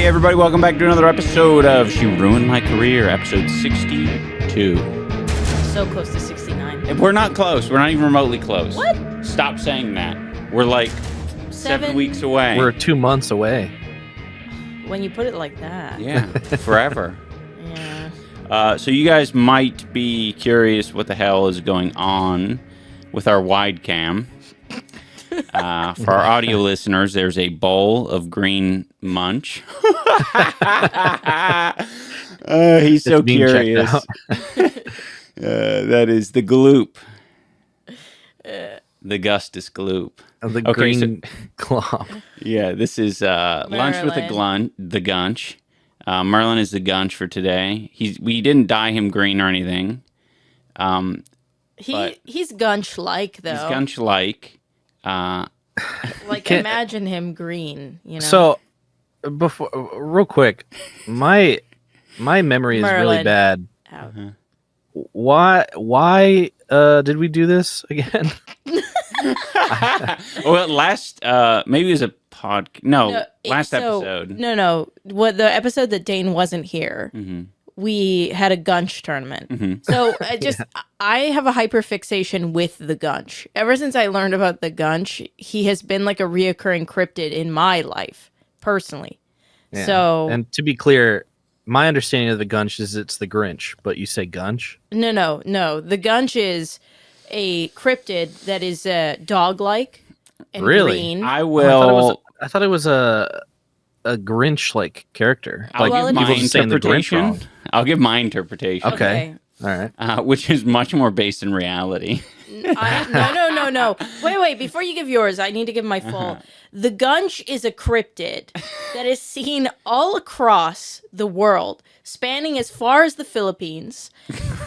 everybody, welcome back to another episode of She Ruined My Career, episode 62. So close to 69. We're not close. We're not even remotely close. What? Stop saying that. We're like 7 weeks away. We're 2 months away. When you put it like that. Yeah, forever. Yeah. So you guys might be curious what the hell is going on with our wide cam. For our audio listeners, there's a bowl of green munch. He's so curious. That is the gloop. The Gustus gloop. The green glop. Yeah, this is lunch with the Gunch. Merlin is the Gunch for today. We didn't dye him green or anything. He's Gunch-like, though. He's Gunch-like. Like, imagine him green, you know? So, real quick, my memory is really bad. Why did we do this again? Well, maybe it was a last episode. No. What the episode that Dane wasn't here, we had a Gunch tournament. So I have a hyperfixation with the Gunch. Ever since I learned about the Gunch, he has been like a reoccurring cryptid in my life, personally. Yeah. So, and to be clear, my understanding of the Gunch is it's the Grinch, but you say Gunch? No. The Gunch is a cryptid that is dog-like and green. I thought it was a Grinch-like character. I'll give my interpretation. I'll give my interpretation. Okay. All right. Which is much more based in reality. No. Wait. Before you give yours, I need to give my full. The Gunch is a cryptid that is seen all across the world, spanning as far as the Philippines.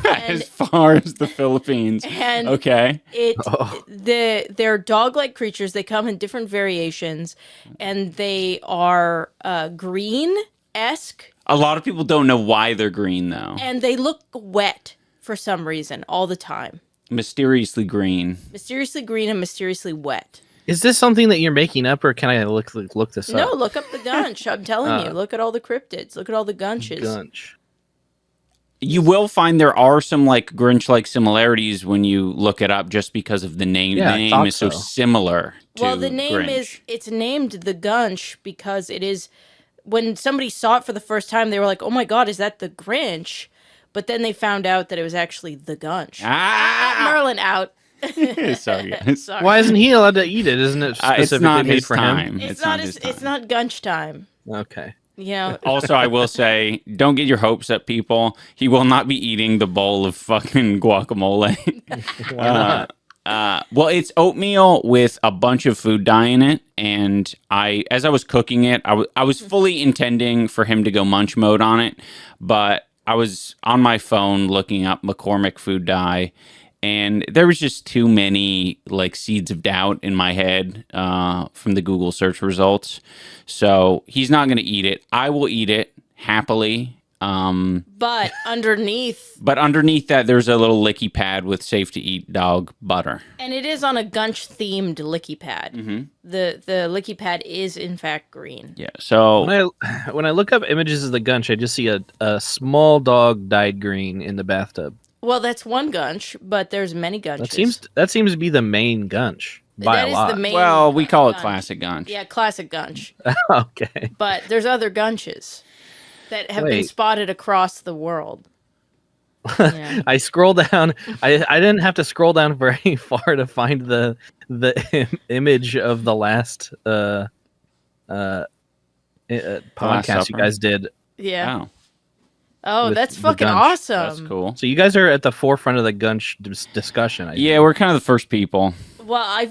As far as the Philippines. And okay. They're dog-like creatures. They come in different variations, and they are green-esque. A lot of people don't know why they're green, though. And they look wet for some reason all the time. Mysteriously green. Mysteriously green and mysteriously wet. Is this something that you're making up, or can I look this up? No, look up the Gunch. I'm telling you. Look at all the cryptids. Look at all the Gunches. Gunch. You will find there are some like Grinch-like similarities when you look it up, just because of the name. Yeah, the name is so similar to Well, the name Grinch. it's named the Gunch because it is. When somebody saw it for the first time, they were like, "Oh my God, is that the Grinch?" But then they found out that it was actually the Gunch. Merlin out. Sorry. Why isn't he allowed to eat it? Isn't it specifically made for him? It's not Gunch time. Okay. You know. Also, I will say, don't get your hopes up, people. He will not be eating the bowl of fucking guacamole. Why not? Well, it's oatmeal with a bunch of food dye in it, and as I was cooking it, I was fully intending for him to go munch mode on it, but I was on my phone looking up McCormick food dye, and there was just too many like seeds of doubt in my head from the Google search results. So he's not going to eat it. I will eat it happily. But underneath that, there's a little licky pad with safe to eat dog butter. And it is on a Gunch themed licky pad. The licky pad is in fact green. Yeah. So when I look up images of the Gunch, I just see a small dog dyed green in the bathtub. Well, that's one Gunch, but there's many Gunches. That seems to be the main Gunch by a lot. Well, we call it classic Gunch. Yeah, classic Gunch. Okay. But there's other Gunches that have been spotted across the world. Yeah. I scroll down. I didn't have to scroll down very far to find the image of the last podcast you guys did. Yeah. Oh, that's fucking awesome. That's cool. So you guys are at the forefront of the Gunch discussion. Yeah, we're kind of the first people. Well,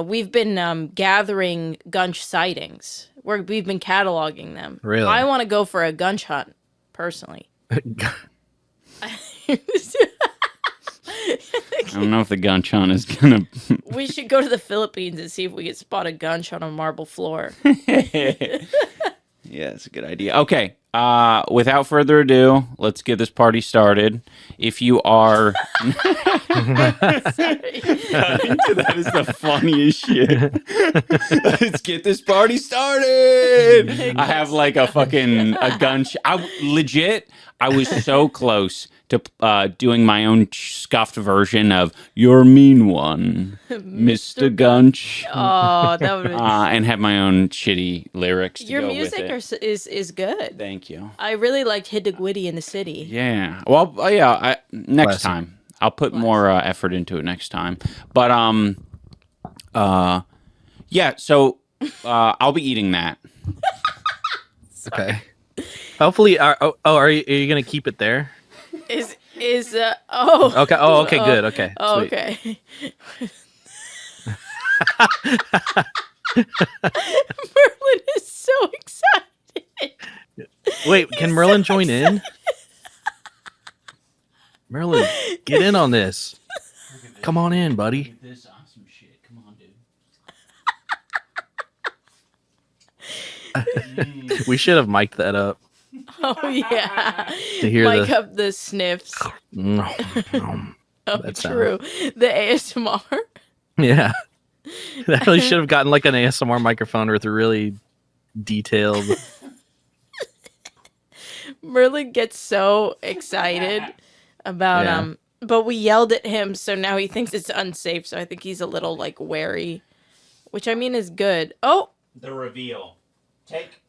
we've been gathering Gunch sightings. We've been cataloging them. Really? I want to go for a Gunch hunt, personally. I don't know if the Gunch hunt is gonna. We should go to the Philippines and see if we can spot a Gunch on a marble floor. Yeah, it's a good idea. Okay, without further ado, let's get this party started. If you are... That is the funniest shit. Let's get this party started. I have like a gunch. I was so close to doing my own scuffed version of "You're a Mean One, Mr. Gunch," Oh, that would. and have my own shitty lyrics. To Your go music with it. is good. Thank you. I really liked "Hit the Gwitty in the City." Yeah. Well, yeah. Next Classic. time, I'll put more effort into it next time. But yeah. So I'll be eating that. Okay. Hopefully, are you gonna keep it there? Is oh Okay. Oh, okay. Good. Okay. oh, Sweet. okay. Merlin is so excited. Wait, can Merlin join in? Merlin, get in on this. Come on in, buddy. This awesome shit. Come on, dude. We should have mic'd that up Oh yeah. to hear Mic the. up the sniffs. Oh, That sound. true. The ASMR. Yeah. That really should have gotten like an ASMR microphone with a really detailed. Merlin gets so excited about Yeah. but we yelled at him, so now he thinks it's unsafe, so I think he's a little like wary, which I mean is good. Oh, The reveal. Take.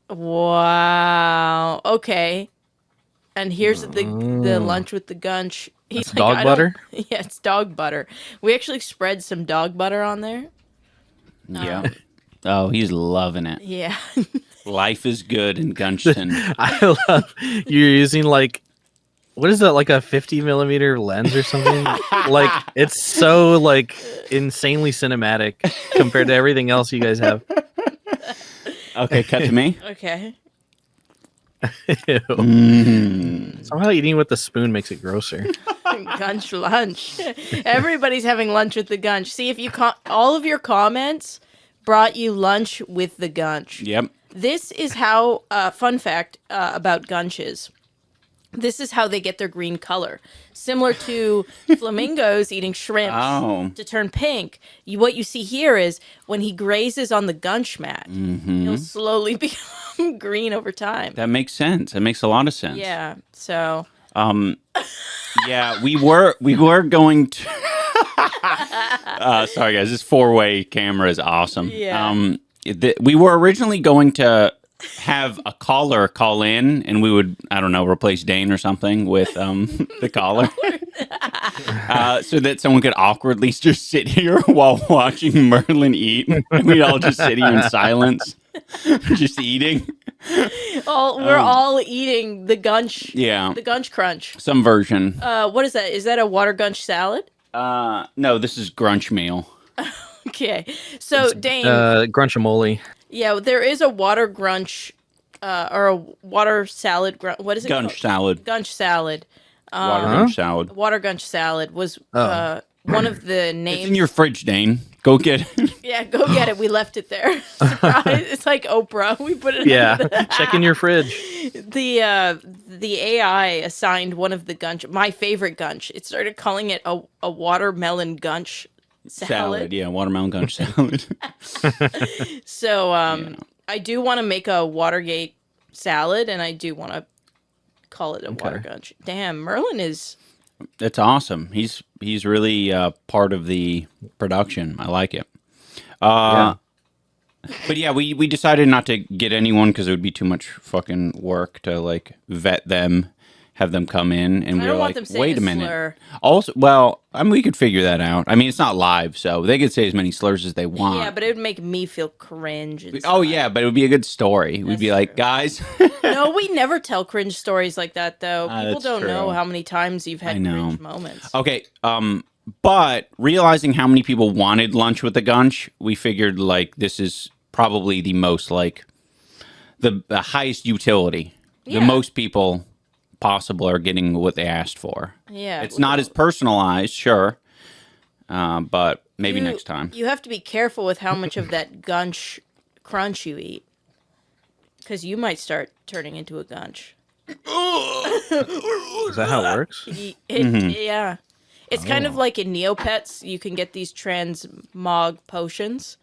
wow. Okay. And here's the Mm. lunch with the gunch. He's That's dog butter? Yeah, it's dog butter. We actually spread some dog butter on there. Yeah. Oh, he's loving it. Yeah. Life is good in Gunston. I love you're using like, what is that, like a 50 millimeter lens or something? Like, it's so like insanely cinematic compared to everything else you guys have. Okay, cut to me. Okay. Ew. Mm. Somehow eating with the spoon makes it grosser. Gunch lunch. Everybody's having lunch with the gunch. See, if you all of your comments brought you lunch with the gunch. Yep. This is how, fun fact about gunches. This is how they get their green color. Similar to flamingos eating shrimps Oh. to turn pink. What you see here is when he grazes on the gunch mat, he'll slowly become green over time. That makes sense. That makes a lot of sense. Yeah. So Yeah, we were going to. Sorry, guys. This 4-way camera is awesome. Yeah. We were originally going to have a caller call in, and we would, I don't know, replace Dane or something with the caller, so that someone could awkwardly just sit here while watching Merlin eat, and we'd all just sit here in silence, just eating. we're all eating the gunch. Yeah, The gunch crunch. some version. What is that? Is that a water gunch salad? No, this is Grunch meal. Okay. So Dane, Grunchamole. yeah, there is a water grunch, or a water salad. What is it? Gunch called? salad. Gunch salad. Water gunch salad. Water gunch salad was Oh. one of the It's names. in your fridge, Dane. Go get it. Yeah, go get it. We left it there. Surprise! It's like Oprah. We put it. Yeah. under the- Check in your fridge. The AI assigned one of the gunch, my favorite gunch. It started calling it a watermelon gunch salad. Yeah, watermelon gunch salad. So I do want to make a Watergate salad, and I do want to call it a water gunch. Damn, Merlin is. That's awesome. He's really part of the production. I like it. Yeah. But yeah, we decided not to get anyone because it would be too much fucking work to like vet them, have them come in, and I we don't were want like, them saying wait a a minute. slur. Also, well, I mean, we could figure that out. I mean, it's not live, so they could say as many slurs as they want. Yeah, but it would make me feel cringe. And Oh stuff. yeah, but it would be a good story. We'd That's be like, true. guys. No, we never tell cringe stories like that, though. People that's don't know true. how many times you've had I know. cringe moments. Okay, but realizing how many people wanted lunch with the Gunch, we figured like this is probably the most like the highest utility. Yeah. The most people possible are getting what they asked for. Yeah, It's not as personalized, sure, but maybe next time. You have to be careful with how much of that gunch crunch you eat, because you might start turning into a gunch. Is that how it works? Yeah. It's kind of like in Neopets, you can get these transmog potions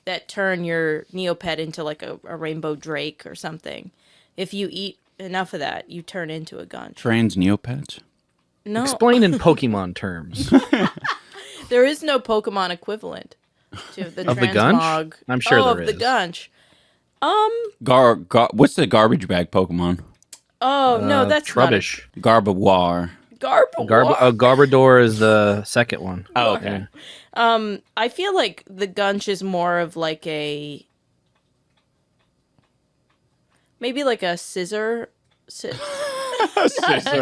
that turn your Neopet into like a rainbow drake or something. If you eat enough of that, you turn into a Gunch. Trans Neopets? No. Explain in Pokemon terms. There is no Pokemon equivalent to the Of the transmog. Gunch? I'm sure there of the is. Gunch. What's the garbage bag Pokemon? Oh, no, that's Trubbish. Gardevoir. not a Garbodor is the second one. Oh, okay. I feel like the Gunch is more of like maybe like a scissor. Scissor.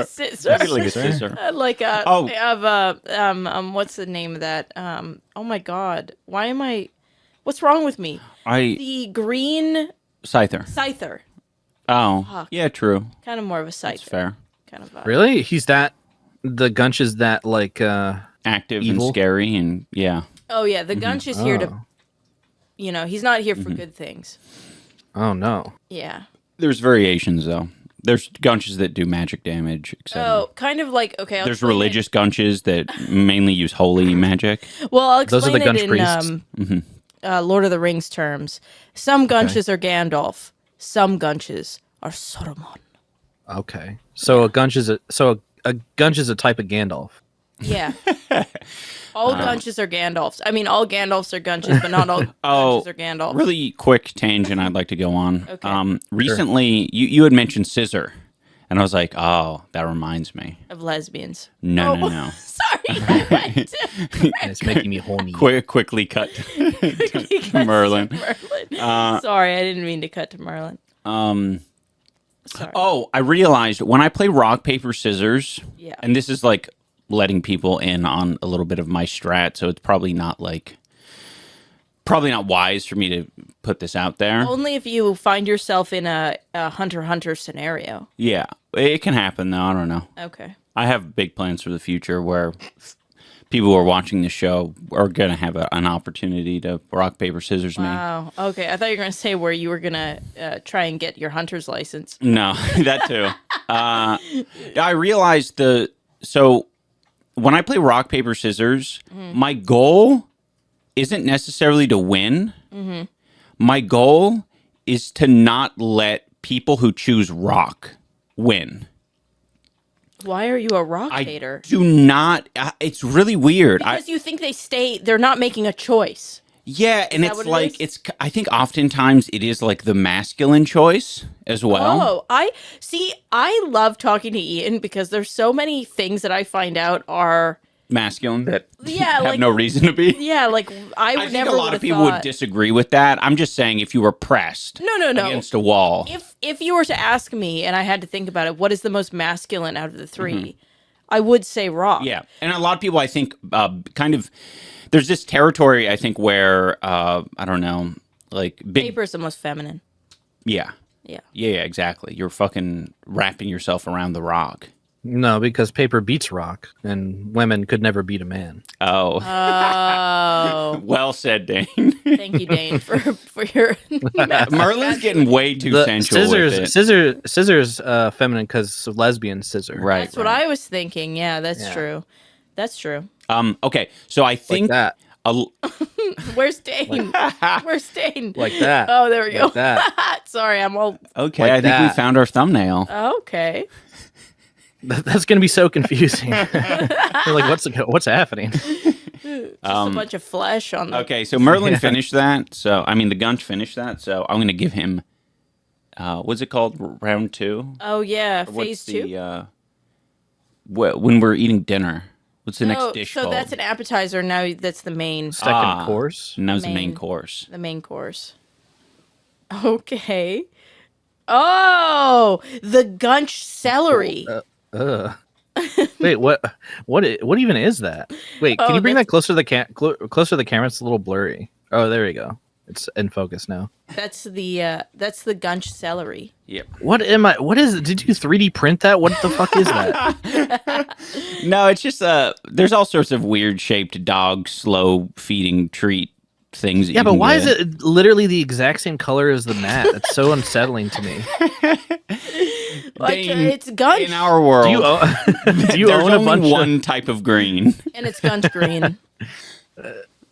Scissor. Maybe like a scissor. Like a Oh. of what's the name of that? Oh my god. What's wrong with me? The green Scyther. scyther. Oh, Fuck. yeah, true. Kind of more of a scyther. That's fair. Kind of Really? The Gunch is that like Active Evil? and scary, and yeah. Oh yeah, the Gunch is here to Oh. he's not here for good things. Oh no. Yeah. There's variations, though. There's Gunches that do magic damage, etc. Oh, kind of like okay. I'll There's explain religious Gunches that mainly use holy magic. it. Well, I'll Those are explain the it Gunch in priests. Lord of the Rings terms. Some Gunches are Gandalf. Some Gunches are Saruman. Okay. So a Gunch is a Gunch is a type of Gandalf. Yeah. All Gunches are Gandalfs. I mean, all Gandalfs are Gunches, but not all Gunches are Gandalf. Really quick tangent I'd like to go on. Okay. Recently, you had mentioned scissor, and I was like, oh, that reminds me. Of lesbians. No. Sorry. I went to And it's making me horny. Quickly cut to Merlin. Sorry, I didn't mean to cut to Merlin. Sorry. Oh, I realized when I play rock, paper, scissors, Yeah. and this is like letting people in on a little bit of my strat, so it's probably not wise for me to put this out there. Only if you find yourself in a Hunter scenario. Yeah, it can happen though. I don't know. Okay. I have big plans for the future where people who are watching the show are going to have an opportunity to rock, paper, scissors me. Wow. Okay. I thought you were going to say where you were going to try and get your hunter's license. No, that too. I realized so when I play rock, paper, scissors, my goal isn't necessarily to win. My goal is to not let people who choose rock win. Why are you a rock hater? Do not. It's really weird. Because you think they're not making a choice. Yeah, and that it's what it like is? I think oftentimes it is like the masculine choice as well. Oh, I love talking to Ian because there's so many things that I find out are Masculine that Yeah, have no reason to be. yeah, like I would I think never a lot would of have people would thought. disagree with that. I'm just saying if you were pressed No. against a wall. If you were to ask me and I had to think about it, what is the most masculine out of the three? I would say rock. Yeah, and a lot of people I think kind of there's this territory I think where I don't know, like big Paper is the most feminine. yeah. Yeah. Yeah, exactly. You're fucking wrapping yourself around the rock. No, because paper beats rock, and women could never beat a man. Oh. Oh, Well said, Dane. thank you, Dane, for your. Merlin's getting way too sensual with it. Scissors, feminine because lesbian scissor. Right. That's what I was thinking. Yeah, that's true. That's true. Okay, so I think that. Where's Dane? Where's Dane? Like that. Oh, there we go. Like that. Sorry, I'm all. okay, Like I think we that. found our thumbnail. Okay. That's gonna be so confusing. You're like, what's happening? Just a bunch of flesh on the. Okay, so Merlin finished that. So I mean, the Gunch finished that. So I'm going to give him. What's it called? Round 2. Oh yeah, What's phase 2. the when we're eating dinner? What's the next dish so called? that's an appetizer. Now that's the main. Second course. And that was the main main. course. The main course. Okay. Oh, the Gunch celery. Wait, what even is that? Wait, can Oh, you bring that's- that closer to the closer to the camera? It's a little blurry. Oh, there you go. It's in focus now. That's the Gunch celery. Yep. What is it? Did you 3D print that? What the fuck is that? No, it's just there's all sorts of weird shaped dog slow feeding treat things. Yeah, but why is it literally the exact same color as the mat? That's so unsettling to me. Like, Dane, it's Gunch. in our world? Do you There's own a only bunch one type of green. And it's Gunch green.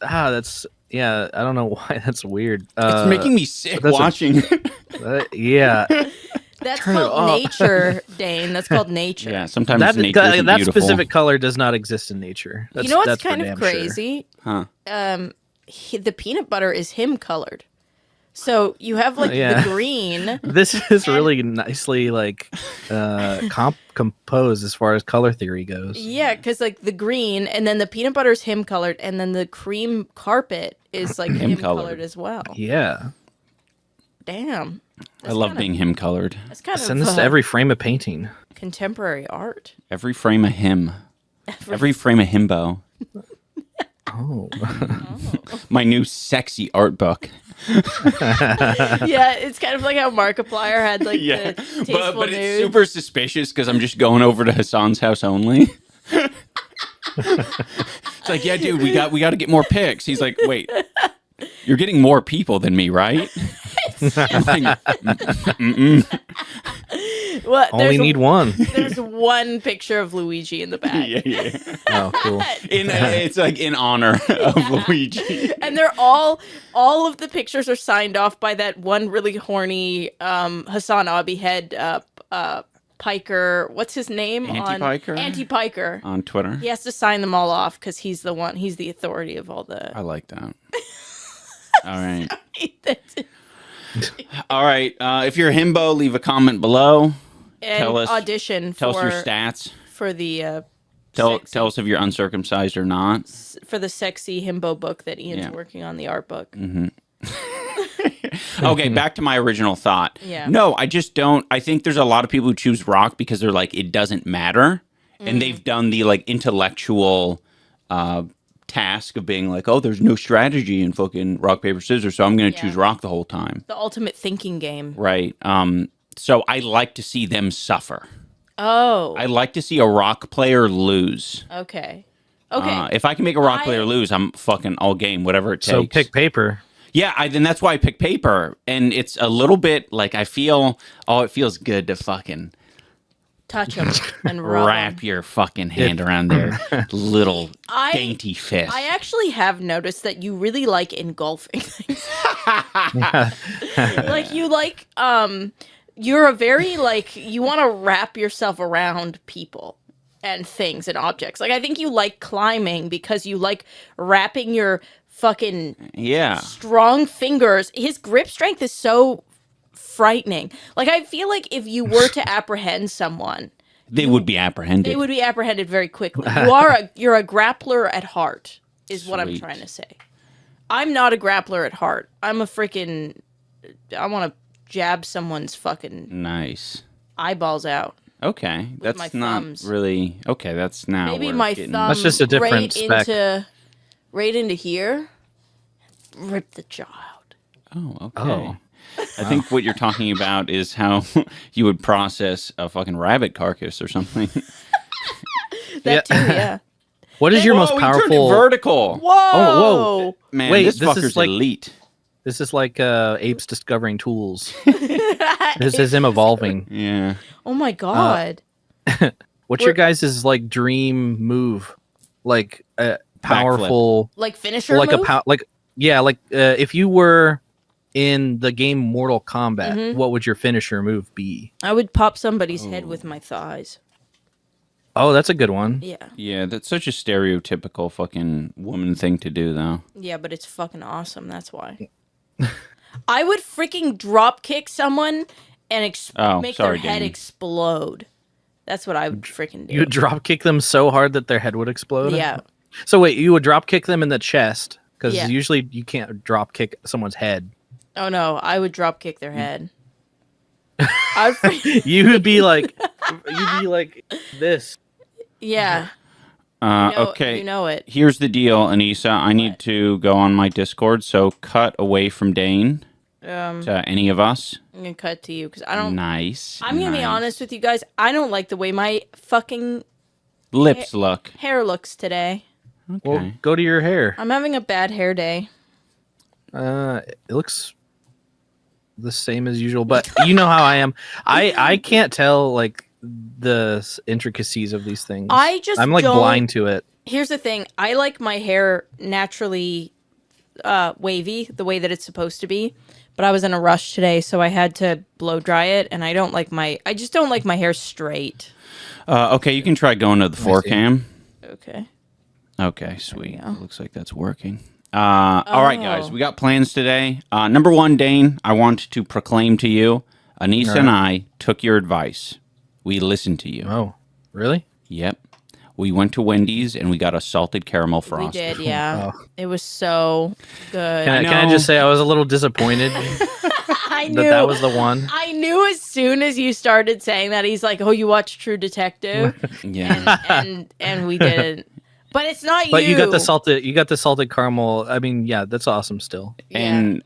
That's I don't know why that's weird. It's making me sick that's watching. Yeah. That's Turn it called off. nature, Dane. That's called nature. Yeah, sometimes That nature isn't that beautiful. specific color does not exist in nature. You know what's that's for kind of damn sure. crazy? Huh? The peanut butter is him colored. So you have like Yeah. the green. This is really nicely like composed as far as color theory goes. Yeah, because like the green, and then the peanut butter is him colored, and then the cream carpet is like him colored as well. Yeah. Damn. I love being him colored. That's kind Send of this to every frame of painting. contemporary art. Every frame of him. Every frame of himbo. Oh. My new sexy art book. Yeah, it's kind of like how Markiplier had like the tasteful but it's nudes. super suspicious because I'm just going over to Hassan's house only. It's like, yeah, dude, we got to get more pics. He's like, wait, you're getting more people than me, right? I'm like, Well, Only need one. There's one picture of Luigi in the back. yeah. Oh, cool. It's like in honor of Luigi. And they're all of the pictures are signed off by that one really horny Hassan Abi head Piker. What's his name? Anti-Piker? Anti-Piker. On Twitter. He has to sign them all off because he's the authority of all the. I like that. All right. All right. If you're a himbo, leave a comment below. And Tell us audition Tell us for your stats. for the Tell us if you're uncircumcised or not. for the sexy himbo book that Ian's working on, the art book. Mm-hmm. Okay, back to my original thought. Yeah. No, I just don't. I think there's a lot of people who choose rock because they're like, it doesn't matter. And they've done the like intellectual task of being like, oh, there's no strategy in fucking rock, paper, scissors, so I'm going to choose rock the whole time. The ultimate thinking game. Right. So I like to see them suffer. Oh. I like to see a rock player lose. Okay. Okay. If I can make a rock player lose, I'm fucking all game, whatever it takes. So pick paper. Yeah, then that's why I pick paper. And it's a little bit like I feel, it feels good to fucking Touch them and rub 'em. wrap your fucking hand around their little I- dainty fist. I actually have noticed that you really like engulfing things. Like you like you're a very like you want to wrap yourself around people and things and objects. Like I think you like climbing because you like wrapping your fucking strong fingers. His grip strength is so frightening. Like I feel like if you were to apprehend someone, they would be apprehended. they would be apprehended very quickly. You're a grappler at heart, is what I'm Sweet. trying to say. I'm not a grappler at heart. I'm a freaking. I want to jab someone's fucking Nice. eyeballs out. Okay, that's my not thumbs. really okay. That's now Maybe we're my getting- thumb That's just a different spec. right into here. Rip the jaw out. Oh, okay. Oh. I think what you're talking about is how you would process a fucking rabbit carcass or something. That too, yeah. What is your most Whoa, he turned it powerful? vertical. Whoa! whoa. Man, Wait, this this is fucker's like- elite. This is like apes discovering tools. This is him evolving. Yeah. Oh my god. What's your guys' like dream move? Like powerful, Like finisher like move? if you were in the game Mortal Kombat, Mm-hmm. what would your finisher move be? I would pop somebody's head with my thighs. Oh, that's a good one. Yeah. Yeah, that's such a stereotypical fucking woman thing to do, though. Yeah, but it's fucking awesome. That's why. I would freaking drop kick someone and make sorry, their head Danny. explode. That's what I would freaking do. You would drop kick them so hard that their head would explode. Yeah. So wait, you would drop kick them in the chest because Yeah. usually you can't drop kick someone's head. Oh no, I would drop kick their head. I'd freaking, You would be like, this. yeah. Okay. You know it. Here's the deal, Anissa. I need to go on my Discord, so cut away from Dane to any of us. I'm gonna cut to you because I don't. Nice. I'm gonna be nice. honest with you guys. I don't like the way my fucking Lips look. hair looks today. Okay. Well, go to your hair. I'm having a bad hair day. It looks the same as usual, but you know how I am. I can't tell like the intricacies of these things. I'm like blind to it. Here's the thing. I like my hair naturally wavy, the way that it's supposed to be. But I was in a rush today, so I had to blow dry it, and I just don't like my hair straight. Okay, you can try going to the 4cam. Okay. Okay, sweet. Looks like that's working. All right, guys, we got plans today. Number one, Dane, I want to proclaim to you, Anissa and I took your advice. We listened to you. Oh, really? Yep. We went to Wendy's and we got a salted caramel frosty. We did, yeah. It was so good. Can I just say I was a little disappointed I knew that was the one? I knew as soon as you started saying that, he's like, "Oh, you watch True Detective?" Yeah. and we didn't. But it's not you. But you got the salted caramel. I mean, yeah, that's awesome still. Yeah. And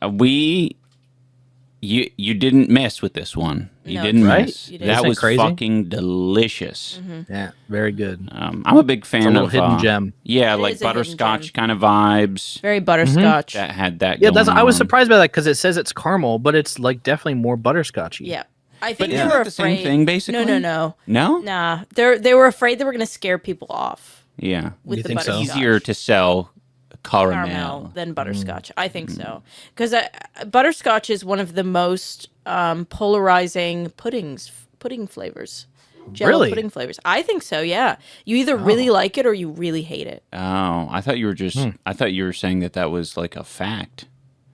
you didn't mess with this one. You didn't miss. You didn't. That was crazy? fucking delicious. Yeah, very good. I'm a big fan It's a little of hidden gem. Yeah, It like is a hidden butterscotch gem. kind of vibes. Very butterscotch. That had that. Yeah, going I was on. surprised by that because it says it's caramel, but it's like definitely more butterscotchy. Yeah. I think isn't they were that the same afraid. thing, basically? No. No. Nah. They were afraid they were going to scare people off Yeah. with You the think so? butterscotch. Easier to sell caramel. Caramel than butterscotch. I think so. Because butterscotch is one of the most polarizing pudding flavors. Jello Really? pudding flavors. I think so, yeah. You either really like it or you really hate it. Oh, I thought you were just. I thought you were saying that was like a fact.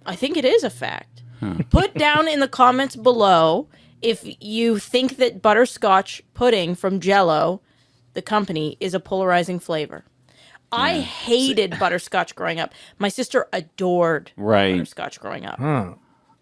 I think it is a fact. Put down in the comments below if you think that butterscotch pudding from Jello, the company, is a polarizing flavor. I hated butterscotch growing up. My sister adored butterscotch growing up.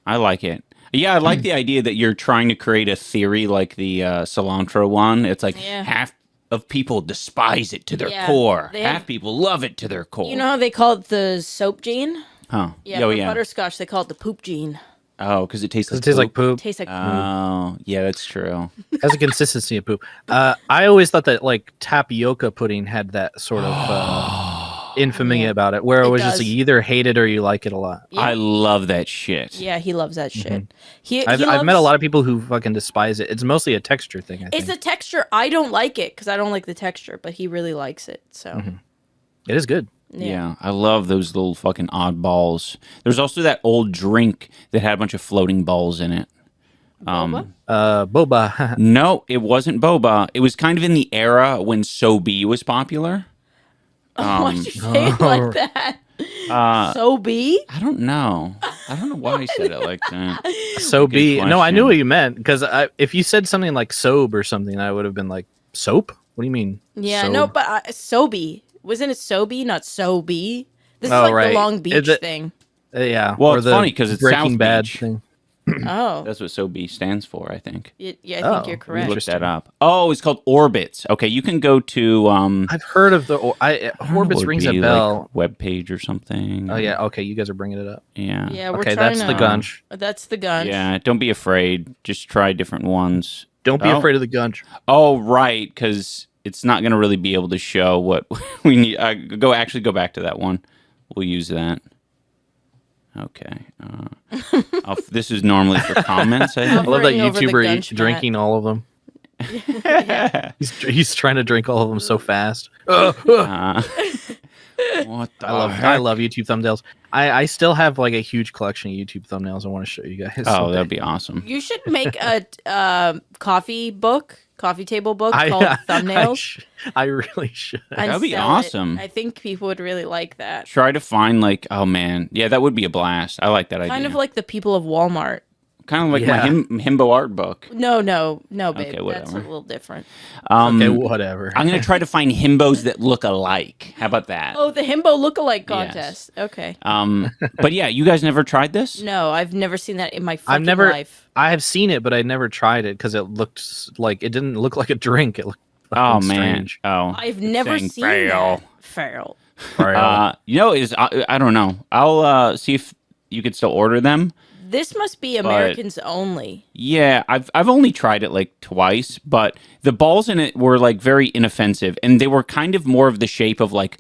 I like it. Yeah, I like the idea that you're trying to create a theory like the cilantro one. It's like half of people despise it to their core. Half people love it to their core. You know how they call it the soap gene? Huh. Yeah, for butterscotch, they call it the poop gene. Oh, because it tastes like poop. Tastes like poop. Oh, yeah, that's true. Has a consistency of poop. I always thought that like tapioca pudding had that sort of infamy about it, where it was just like, you either hate it or you like it a lot. Yeah. I love that shit. Yeah, he loves that shit. I've met a lot of people who fucking despise it. It's mostly a texture thing, I think. It's the texture. I don't like it because I don't like the texture, but he really likes it. So It is good. Yeah, I love those little fucking oddballs. There's also that old drink that had a bunch of floating balls in it. Boba? Boba. No, it wasn't boba. It was kind of in the era when SoBe was popular. Why'd you say it like that? So be? I don't know. I don't know why I said it like that. So Good be. No, I knew question. what you meant because if you said something like soap or something, I would have been like, soap? What do you mean? Yeah, soap? no, but Sobe. Wasn't it Sobe, not Sobe? This is Oh, like right. the Long Beach Is it- thing. Yeah. Well, or it's the funny 'cause it's Breaking South Bad Beach. thing. Oh. That's what SoBe stands for, I think. Yeah, I think Oh, you're We correct. looked that up. Oh, it's called Orbits. Okay, you can go to I've heard of the I don't know Orbits what would rings a be, bell. like, web page or something. Oh yeah, okay, you guys are bringing it up. Yeah. Yeah, we're Okay, trying that's to, the Gunch. That's the Gunch. Yeah, don't be afraid. Just try different ones. Don't be Oh. afraid of the Gunch. Oh, right, because it's not going to really be able to show what we need. Go back to that one. We'll use that. Okay. This is normally for comments. I I think. love that Hovering over the YouTuber Gunch drinking all of them. He's trying to drink all of them so fast. What the I heck? love YouTube thumbnails. I still have like a huge collection of YouTube thumbnails I want to show you guys. Oh, someday. that'd be awesome. You should make a coffee table book I- called Thumbnails. I really should. and That'd be sell it. awesome. I think people would really like that. Try to find oh man, yeah, that would be a blast. I like that idea. Kind of like the people of Walmart. kind of like Yeah. my himbo art book. No, babe. Okay, That's whatever. a little different. Okay, whatever. I'm gonna try to find himbos that look alike. How about that? Oh, the himbo lookalike contest. Okay. But yeah, you guys never tried this? No, I've never seen that in my fucking never- life. I have seen it, but I never tried it because it looked like it didn't look like a drink. It looked Oh fucking man. strange. Oh, I've never saying seen fail. that. Feral. I don't know. I'll see if you could still order them. This must be Americans only. Yeah, I've only tried it like twice, but the balls in it were like very inoffensive, and they were kind of more of the shape of like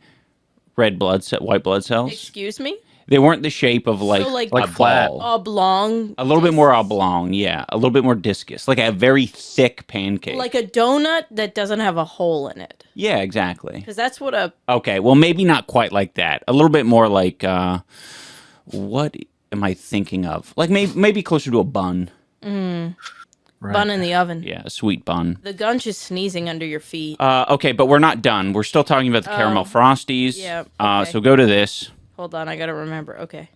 white blood cells. Excuse me? They weren't the shape of like, So, like a flat. ball. oblong. A little bit more oblong, yeah. A little bit more discus, like a very thick pancake. Like a donut that doesn't have a hole in it. Yeah, exactly. Because that's what a... Okay, well, maybe not quite like that. A little bit more like, what am I thinking of? Like maybe closer to a bun. Right. bun in the oven. Yeah, a sweet bun. The Gunch is sneezing under your feet. Okay, but we're not done. We're still talking about the caramel frosties. Yeah, okay. So go to this. Hold on, I gotta remember. Okay.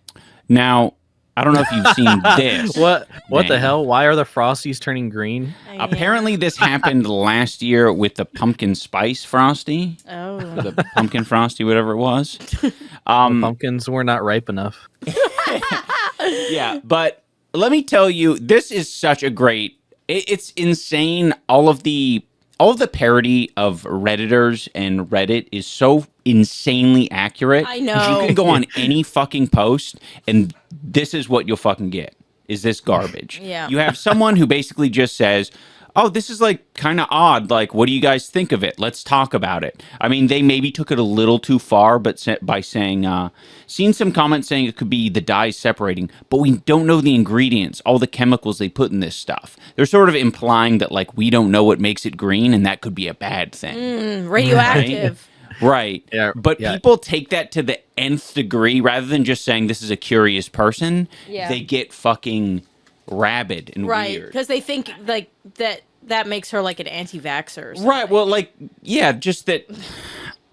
Now, I don't know if you've seen this. What the Man. hell? Why are the Frosties turning green? Apparently, this happened last year with the pumpkin spice frosty. Oh. The pumpkin frosty, whatever it was. The pumpkins were not ripe enough. Yeah, but let me tell you, this is such a great... It's insane. All of the parody of Redditors and Reddit is so insanely accurate. I know. You can go on any fucking post, and this is what you'll fucking get, is this garbage. Yeah. You have someone who basically just says, oh, this is like kind of odd. Like, what do you guys think of it? Let's talk about it. I mean, they maybe took it a little too far, but by saying, seen some comments saying it could be the dyes separating, but we don't know the ingredients, all the chemicals they put in this stuff. They're sort of implying that, like, we don't know what makes it green, and that could be a bad thing. Radioactive. Right. Yeah, But yeah. people take that to the nth degree. Rather than just saying this is a curious person, Yeah. they get fucking rabid and Right. weird. Because they think, like, that makes her, like, an anti-vaxxer or something. Right. Well, like, yeah, just that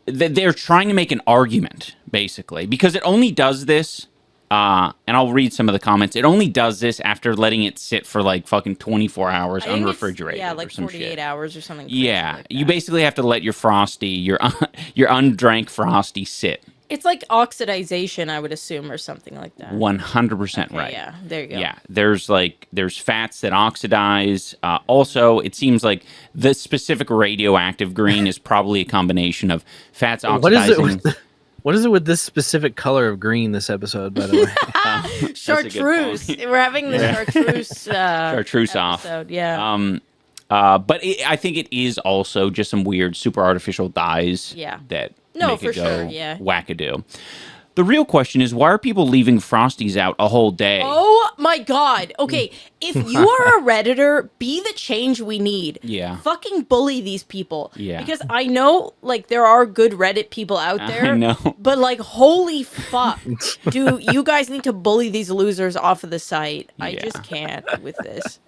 they're trying to make an argument, basically, because it only does this. And I'll read some of the comments. It only does this after letting it sit for like fucking 24 hours I think it's- unrefrigerated. Yeah, or like some 48 shit. hours or something. crazy Yeah, like you that. basically have to let your frosty, your undrank frosty sit. It's like oxidization, I would assume, or something like that. 100% Okay, right. Yeah, there you go. Yeah, there's fats that oxidize. Also, it seems like the specific radioactive green is probably a combination of fats oxidizing. What is it with this specific color of green this episode, by the way? That's a good Chartreuse. point. We're having the chartreuse. Chartreuse off. episode, yeah. But I think it is also just some weird super artificial dyes Yeah. that No, make for it go sure, yeah. wackadoo. The real question is, why are people leaving Frosties out a whole day? Oh my god. Okay, if you are a Redditor, be the change we need. Yeah. Fucking bully these people. Yeah. Because I know, like, there are good Reddit people out there. I know. But, like, holy fuck. Do you guys need to bully these losers off of the site? I Yeah. just can't with this.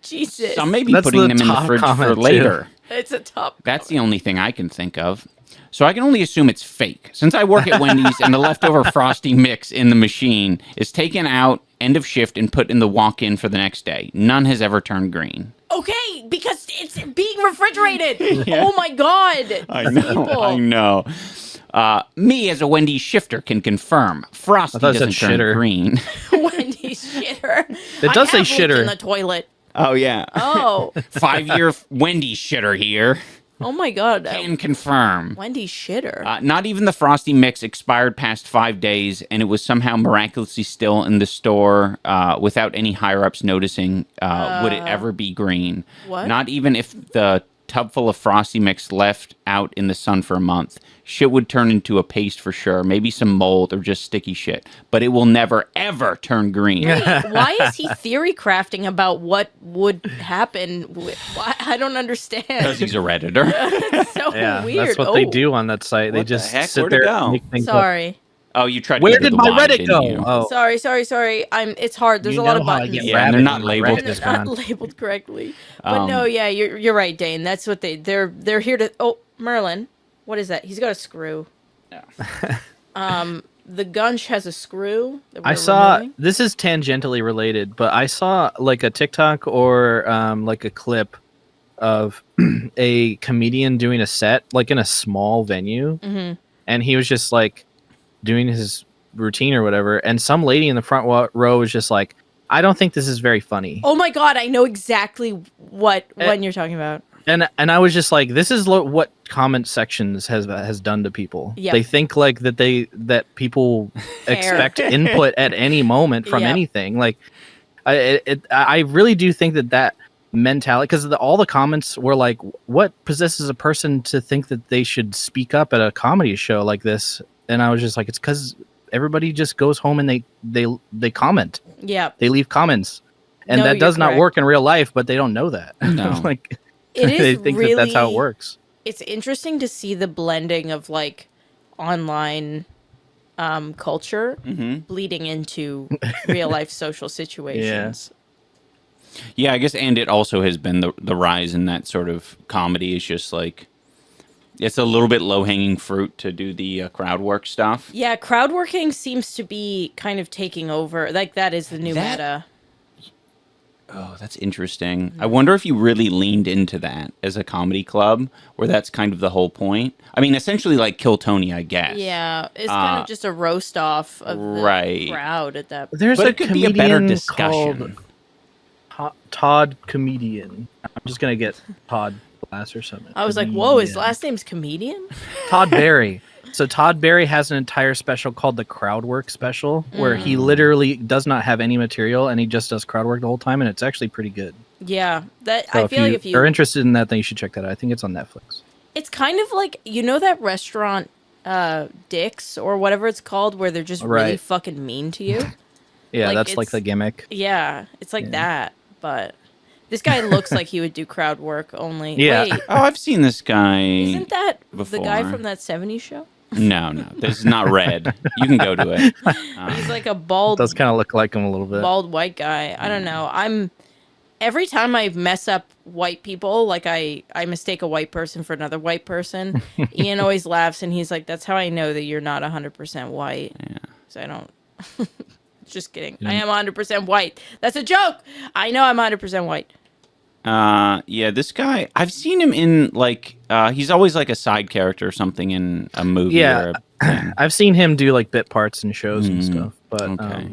Jesus. So maybe That's putting the them in the top fridge for comment, too. later. It's a top. That's the only thing I can think of. So I can only assume it's fake. Since I work at Wendy's and the leftover Frosty mix in the machine is taken out, end of shift, and put in the walk-in for the next day. None has ever turned green. Okay, because it's being refrigerated. Oh my god. I know. Me as a Wendy's shifter can confirm Frosty I thought it said doesn't turn shitter. green. Wendy's shitter. It does I say have leaked shitter. in the toilet. Oh yeah. Oh. 5-year Wendy's shitter here. Oh my god. Can confirm. Wendy's shitter. Not even the Frosty mix expired past 5 days, and it was somehow miraculously still in the store without any higher-ups noticing. Would it ever be green? What? Not even if the tub full of Frosty mix left out in the sun for a month. Shit would turn into a paste for sure. Maybe some mold or just sticky shit. But it will never, ever turn green. Why is he theory crafting about what would happen? Why? I don't understand. Because he's a Redditor. It's so Yeah, weird. that's what they do on that site. They What the just heck? sit Where'd it there go? and make things up. Sorry. Oh, you tried to Where go to did the my Y, Reddit didn't go? you? Oh, Sorry. It's hard. There's You a lot know of how I buttons. get Yeah, and they're rabid not when my labeled. Reddit is Not gone. labeled correctly. But no, yeah, you're right, Dane. That's what they're here to. Oh, Merlin, what is that? He's got a screw. The Gunch has a screw. That I we're saw removing. this is tangentially related, but I saw like a TikTok or like a clip of a comedian doing a set like in a small venue, and he was just like doing his routine or whatever, and some lady in the front row was just like, "I don't think this is very funny," Oh my god, I know exactly what one you're talking about. and I was just like, "This is what comment sections has done to people. Yep. They think like that people Fair. expect input at any moment from Yep. anything. Like, I really do think that mentality, because all the comments were like, what possesses a person to think that they should speak up at a comedy show like this? And I was just like, it's because everybody just goes home and they comment. Yeah. They leave comments. And No, that you're does not correct. work in real life, but they don't know that. No. Like It is they think that that's how it works. It's interesting to see the blending of like online culture bleeding into real life social situations. Yeah, I guess, and it also has been the rise in that sort of comedy is just like, it's a little bit low-hanging fruit to do the crowd work stuff. Yeah, crowd working seems to be kind of taking over. Like, that is the new meta. Oh, that's interesting. I wonder if you really leaned into that as a comedy club, where that's kind of the whole point. I mean, essentially like Kill Tony, I guess. Yeah, it's kind of just a roast off of the crowd at that point. There's But a it could be comedian a better discussion. called Todd Comedian. I'm just gonna get Todd Glass or something. I was like, whoa, his last name's Comedian? Todd Barry. So Todd Barry has an entire special called the Crowd Work Special, where he literally does not have any material and he just does crowd work the whole time, and it's actually pretty good. Yeah, that So I feel like if you are interested in that, then you should check that out. I think it's on Netflix. it's kind of like, you know, that restaurant Dick's or whatever it's called, where they're just really Right. fucking mean to you. Yeah, Like, that's like it's- the gimmick. Yeah, it's like that, but this guy looks like he would do crowd work only. Yeah. Wait, Oh, I've seen this guy. isn't that the guy before. from that 70s show? No, this is not Red. You can go to it. He's like a bald Does kind of look like him a little bit. bald white guy. I don't know. Every time I mess up white people, like I mistake a white person for another white person, Ian always laughs and he's like, "That's how I know that you're not 100% white." Yeah. So I don't. Just kidding. I am 100% white. That's a joke. I know I'm 100% white. Yeah, this guy, I've seen him in like, he's always like a side character or something in a movie. Yeah. Or a thing. I've seen him do like bit parts and shows and stuff. But Okay.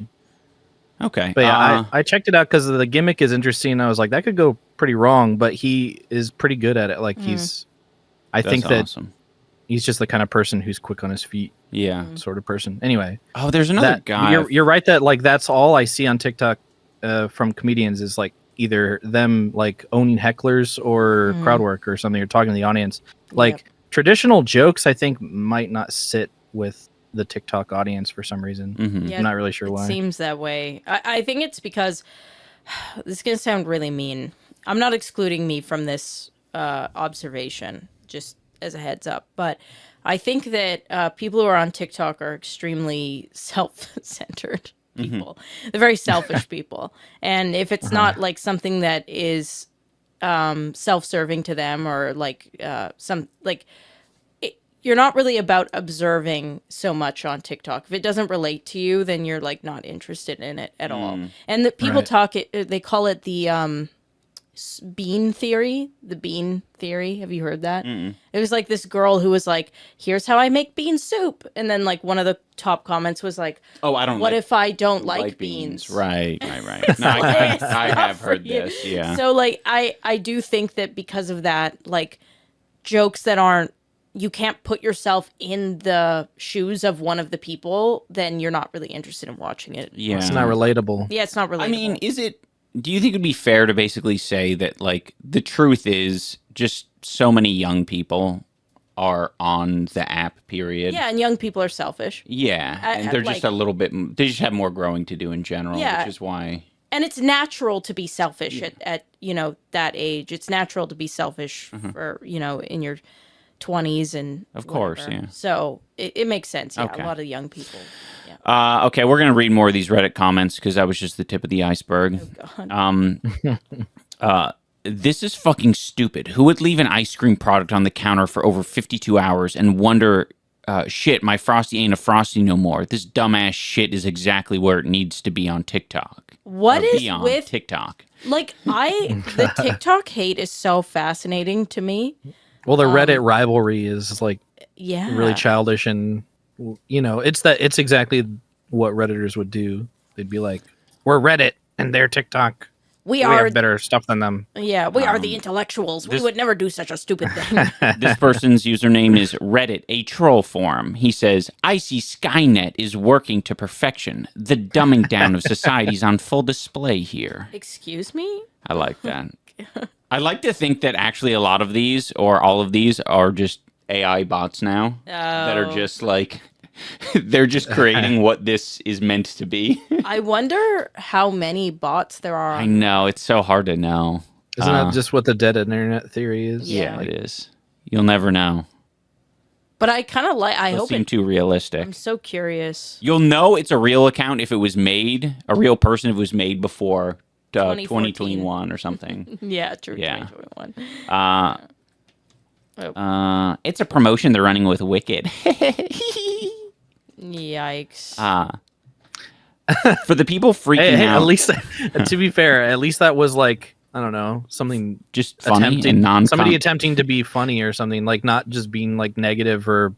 Okay. but yeah, I checked it out because the gimmick is interesting. I was like, that could go pretty wrong, but he is pretty good at it. Like I think that awesome. he's just the kind of person who's quick on his feet, Yeah. sort of person. Anyway, Oh, there's another that guy. you're right that like that's all I see on TikTok from comedians is like either them like owning hecklers or crowd work or something, or talking to the audience. Like traditional jokes, I think might not sit with the TikTok audience for some reason. Yeah, I'm not really sure it why. seems that way. I think it's because this is gonna sound really mean. I'm not excluding me from this observation, just as a heads up. But I think that people who are on TikTok are extremely self-centered people. They're very selfish people. And if it's not like something that is self-serving to them, or like you're not really about observing so much on TikTok. If it doesn't relate to you, then you're like not interested in it at all. And the people they call it the bean theory. The bean theory. Have you heard that? It was like this girl who was like, "Here's how I make bean soup," and then like one of the top comments was like, Oh, I don't. "What like if I don't like white beans?" Right. No, I have heard this. Yeah. So like I do think that because of that, like jokes that aren't, you can't put yourself in the shoes of one of the people, then you're not really interested in watching it. Yeah. It's not relatable. Yeah, it's not relatable. I mean, do you think it'd be fair to basically say that, like, the truth is just so many young people are on the app, period? yeah, and young people are selfish. Yeah. And they're just like- a little bit, they just have more growing to do in general, Yeah. which is why. And it's natural to be selfish at that age. It's natural to be selfish for, in your 20s and Of course, whatever. yeah. So it makes sense. Yeah, Okay. a lot of young people. Yeah. Okay, we're going to read more of these Reddit comments because that was just the tip of the iceberg. This is fucking stupid. Who would leave an ice cream product on the counter for over 52 hours and wonder, shit, my Frosty ain't a Frosty no more. This dumbass shit is exactly where it needs to be on TikTok. What Or is be on with TikTok? like the TikTok hate is so fascinating to me. Well, the Reddit rivalry is like Yeah. really childish, and it's exactly what Redditors would do. They'd be like, "We're Reddit and they're TikTok. We We are have better stuff than them." Yeah, we are the intellectuals. We would never do such a stupid thing. This person's username is Reddit, a troll forum. He says, I see Skynet is working to perfection. The dumbing down of society is on full display here. Excuse me? I like that. I like to think that actually a lot of these, or all of these, are just AI bots now that are Oh. just like they're just creating what this is meant to be. I wonder how many bots there are. I know, it's so hard to know. Isn't that just what the dead internet theory is? Yeah. It is. You'll never know. But I kind of like. I It'll hope seem it. too realistic. I'm so curious. You'll know it's a real account if it was made, a real person if it was made before 2014. 2021 or something. Yeah, true. Yeah. 2021. It's a promotion they're running with Wicked. Yikes. For the people freaking Hey, out, at least, to be fair, at least that was like, I don't know, something just funny and somebody attempting to be funny or something, like not just being like negative or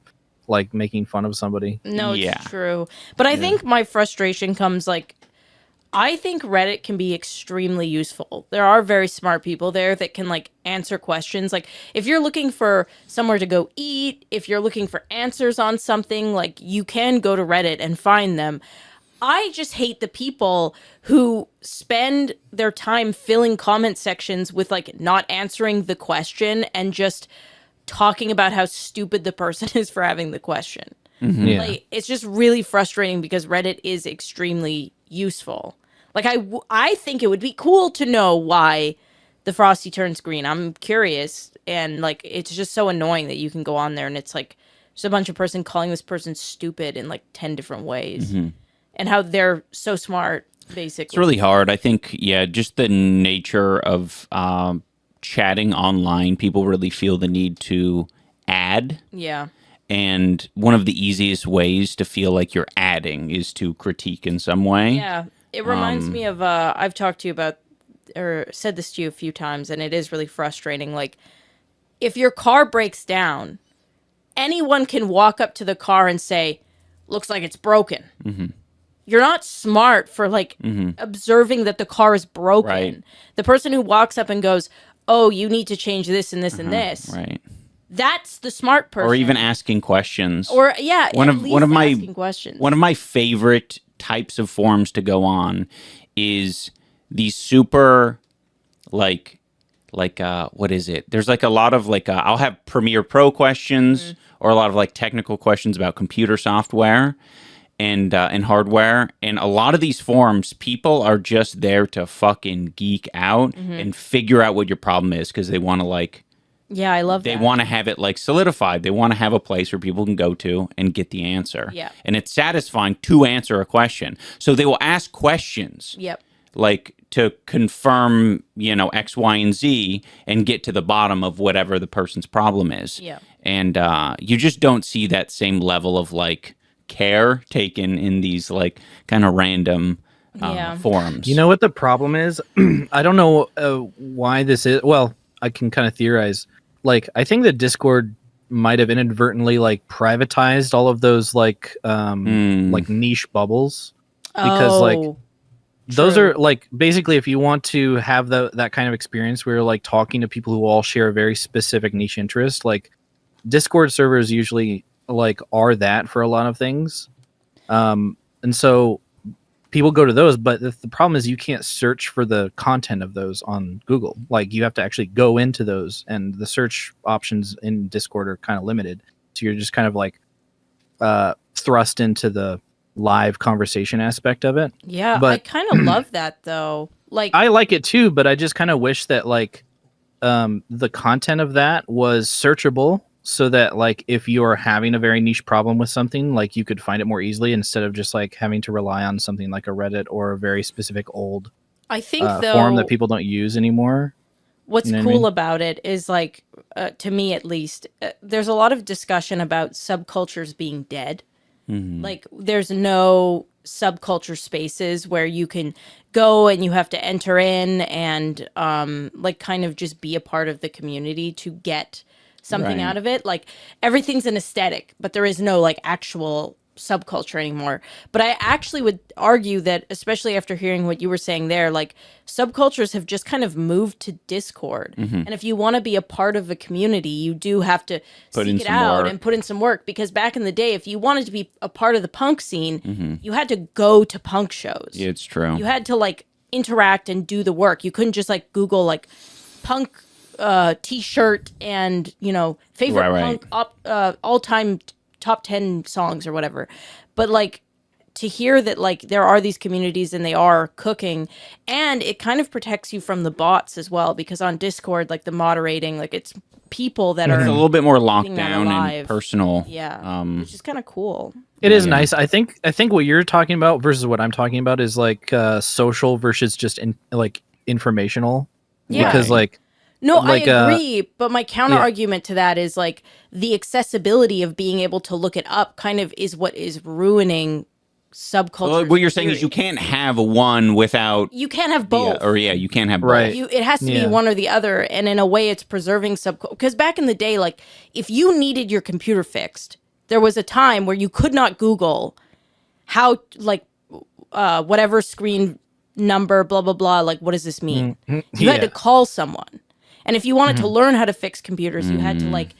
like making fun of somebody. No, it's Yeah. true. But I think my frustration comes like, I think Reddit can be extremely useful. There are very smart people there that can like answer questions. Like if you're looking for somewhere to go eat, if you're looking for answers on something, like you can go to Reddit and find them. I just hate the people who spend their time filling comment sections with like not answering the question and just talking about how stupid the person is for having the question. Yeah. Like it's just really frustrating because Reddit is extremely useful. Like I think it would be cool to know why the Frosty turns green. I'm curious, and like it's just so annoying that you can go on there and it's like just a bunch of person calling this person stupid in like 10 different ways. And how they're so smart, basically. it's really hard. I think, just the nature of chatting online, people really feel the need to add. Yeah. And one of the easiest ways to feel like you're adding is to critique in some way. Yeah. It reminds me of, I've talked to you about, or said this to you a few times, and it is really frustrating. Like, if your car breaks down, anyone can walk up to the car and say, looks like it's broken. You're not smart for, like, observing that the car is broken. Right. The person who walks up and goes, oh, you need to change this and this and this. Right. That's the smart person. Or even asking questions. Or, yeah, one of my asking questions. One of my favorite types of forums to go on is these super like what is it? There's like a lot of like I'll have Premiere Pro questions or a lot of like technical questions about computer software and hardware, and a lot of these forums, people are just there to fucking geek out and figure out what your problem is because they want to like. Yeah, I love They that. want to have it like solidified. They want to have a place where people can go to and get the answer. Yeah. And it's satisfying to answer a question. So they will ask questions Yep. like to confirm, X, Y, and Z and get to the bottom of whatever the person's problem is. Yeah. And you just don't see that same level of like care taken in these like kind of random forums. You know what the problem is? I don't know why this is. Well, I can kind of theorize. Like, I think that Discord might have inadvertently like privatized all of those like niche bubbles because like those are like basically if you want to have that kind of experience where you're like talking to people who all share a very specific niche interest, like Discord servers usually like are that for a lot of things, and so people go to those, but the problem is you can't search for the content of those on Google. Like you have to actually go into those, and the search options in Discord are kind of limited. So you're just kind of like thrust into the live conversation aspect of it. Yeah, but I kind of love that though. Like I like it too, but I just kind of wish that like the content of that was searchable, so that like if you're having a very niche problem with something, like you could find it more easily instead of just like having to rely on something like a Reddit or a very specific old I think though forum that people don't use anymore. what's You know what I cool mean? about it is like to me at least there's a lot of discussion about subcultures being dead. Like there's no subculture spaces where you can go and you have to enter in and like kind of just be a part of the community to get something Right. out of it. Like everything's an aesthetic, but there is no like actual subculture anymore. But I actually would argue that, especially after hearing what you were saying there, like subcultures have just kind of moved to Discord. And if you want to be a part of a community, you do have to Put in seek it some out work. and put in some work. Because back in the day, if you wanted to be a part of the punk scene, you had to go to punk shows. Yeah, it's true. You had to like interact and do the work. You couldn't just like Google like punk t-shirt and favorite Right. punk all-time top 10 songs or whatever. But like to hear that like there are these communities and they are cooking, and it kind of protects you from the bots as well, because on Discord, like the moderating, like it's people that are It's a little bit more locked keeping that down alive. and personal. Yeah, which is kind of cool. It is Yeah. nice. I think what you're talking about versus what I'm talking about is like social versus just like informational. Yeah. Because like No, like, I agree, but my counter argument to that is like the accessibility of being able to look it up kind of is what is ruining subculture. Well, what you're saying is you can't have one without You can't have both. you can't have both. Right. It has to be one or the other, and in a way, it's preserving subculture. Because back in the day, like if you needed your computer fixed, there was a time where you could not Google how, like, whatever screen number, blah blah blah. Like, what does this mean? You had to call someone, and if you wanted to learn how to fix computers, you had to like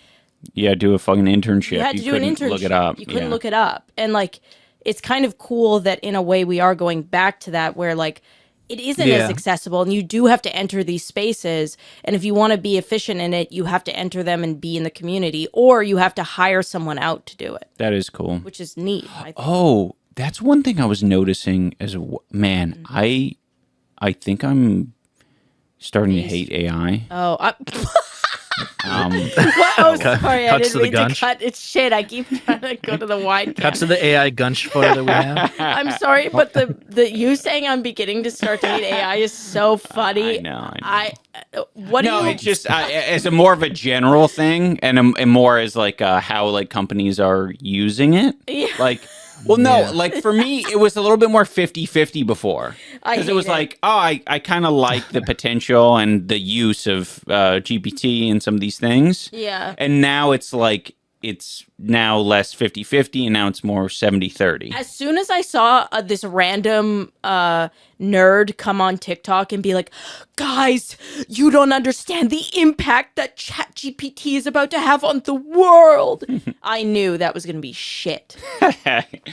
do a fucking internship. you had to do an couldn't internship. Look it up. You couldn't look it up, and like it's kind of cool that in a way we are going back to that, where like it isn't as accessible, and you do have to enter these spaces. And if you want to be efficient in it, you have to enter them and be in the community, or you have to hire someone out to do it, That is cool. which is neat. I think. Oh, that's one thing I was noticing as man. I think I'm starting to hate AI. Oh, Um, oh, sorry, I Cuts to didn't the mean to Gunch. cut. It's shit. I keep trying to go to the wide. cuts to the AI Gunch photo that we have. I'm sorry, but the you saying I'm beginning to start to hate AI is so funny. I know. What No, do you? it's just as a more of a general thing, and more as like how like companies are using it. Yeah. Like, well, no, like for me, it was a little bit more 50-50 before. Because it was like, oh, I kind of like the potential and the use of GPT and some of these things. Yeah. And now it's like, it's now less 50-50 and now it's more 70-30. As soon as I saw this random nerd come on TikTok and be like, guys, you don't understand the impact that ChatGPT is about to have on the world, I knew that was going to be shit. All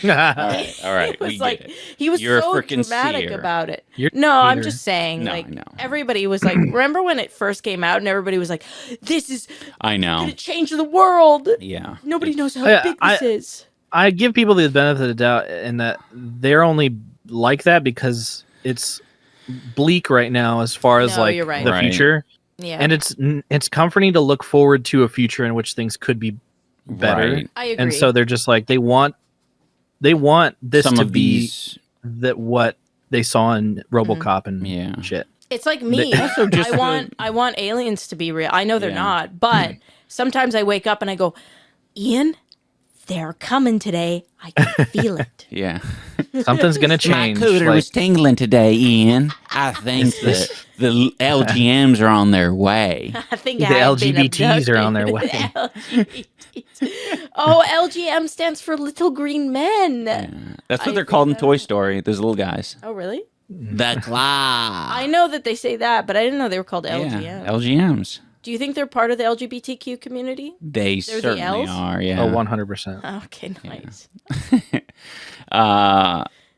right. It was We like get it. he was You're a so frickin' dramatic seer. about it. You're No, I'm neither. just saying. No, like I know. everybody was like, remember when it first came out and everybody was like, "This is I know. gonna change the world." Yeah. Nobody knows how Yeah, big this is. I give people the benefit of the doubt in that they're only like that because it's bleak right now as far as No, like you're right. the Right. future, Yeah, and it's comforting to look forward to a future in which things could be better. Right. I agree. And so they're just like they want this Some to of be these. that what they saw in RoboCop and Yeah. shit. it's like me. Also just I want aliens to be real. I know they're Yeah. not, but sometimes I wake up and I go, "Ian, they're coming today. I can feel it." Yeah. Something's gonna change. like- tingling today, Ian. I think that the LGMs are on their way. I think The I've been LGBTs are on their abducted. way. LGBTs. Oh, LGM stands for Little Green Men. That's what I they're called in think Toy Story. Those little guys. Oh, really? The claw. I know that they say that, but I didn't know they were called Yeah, LGM. LGMs. Do you think they're part of the LGBTQ community? They They're the certainly Ls? are. Yeah. Oh, 100%. Okay, nice.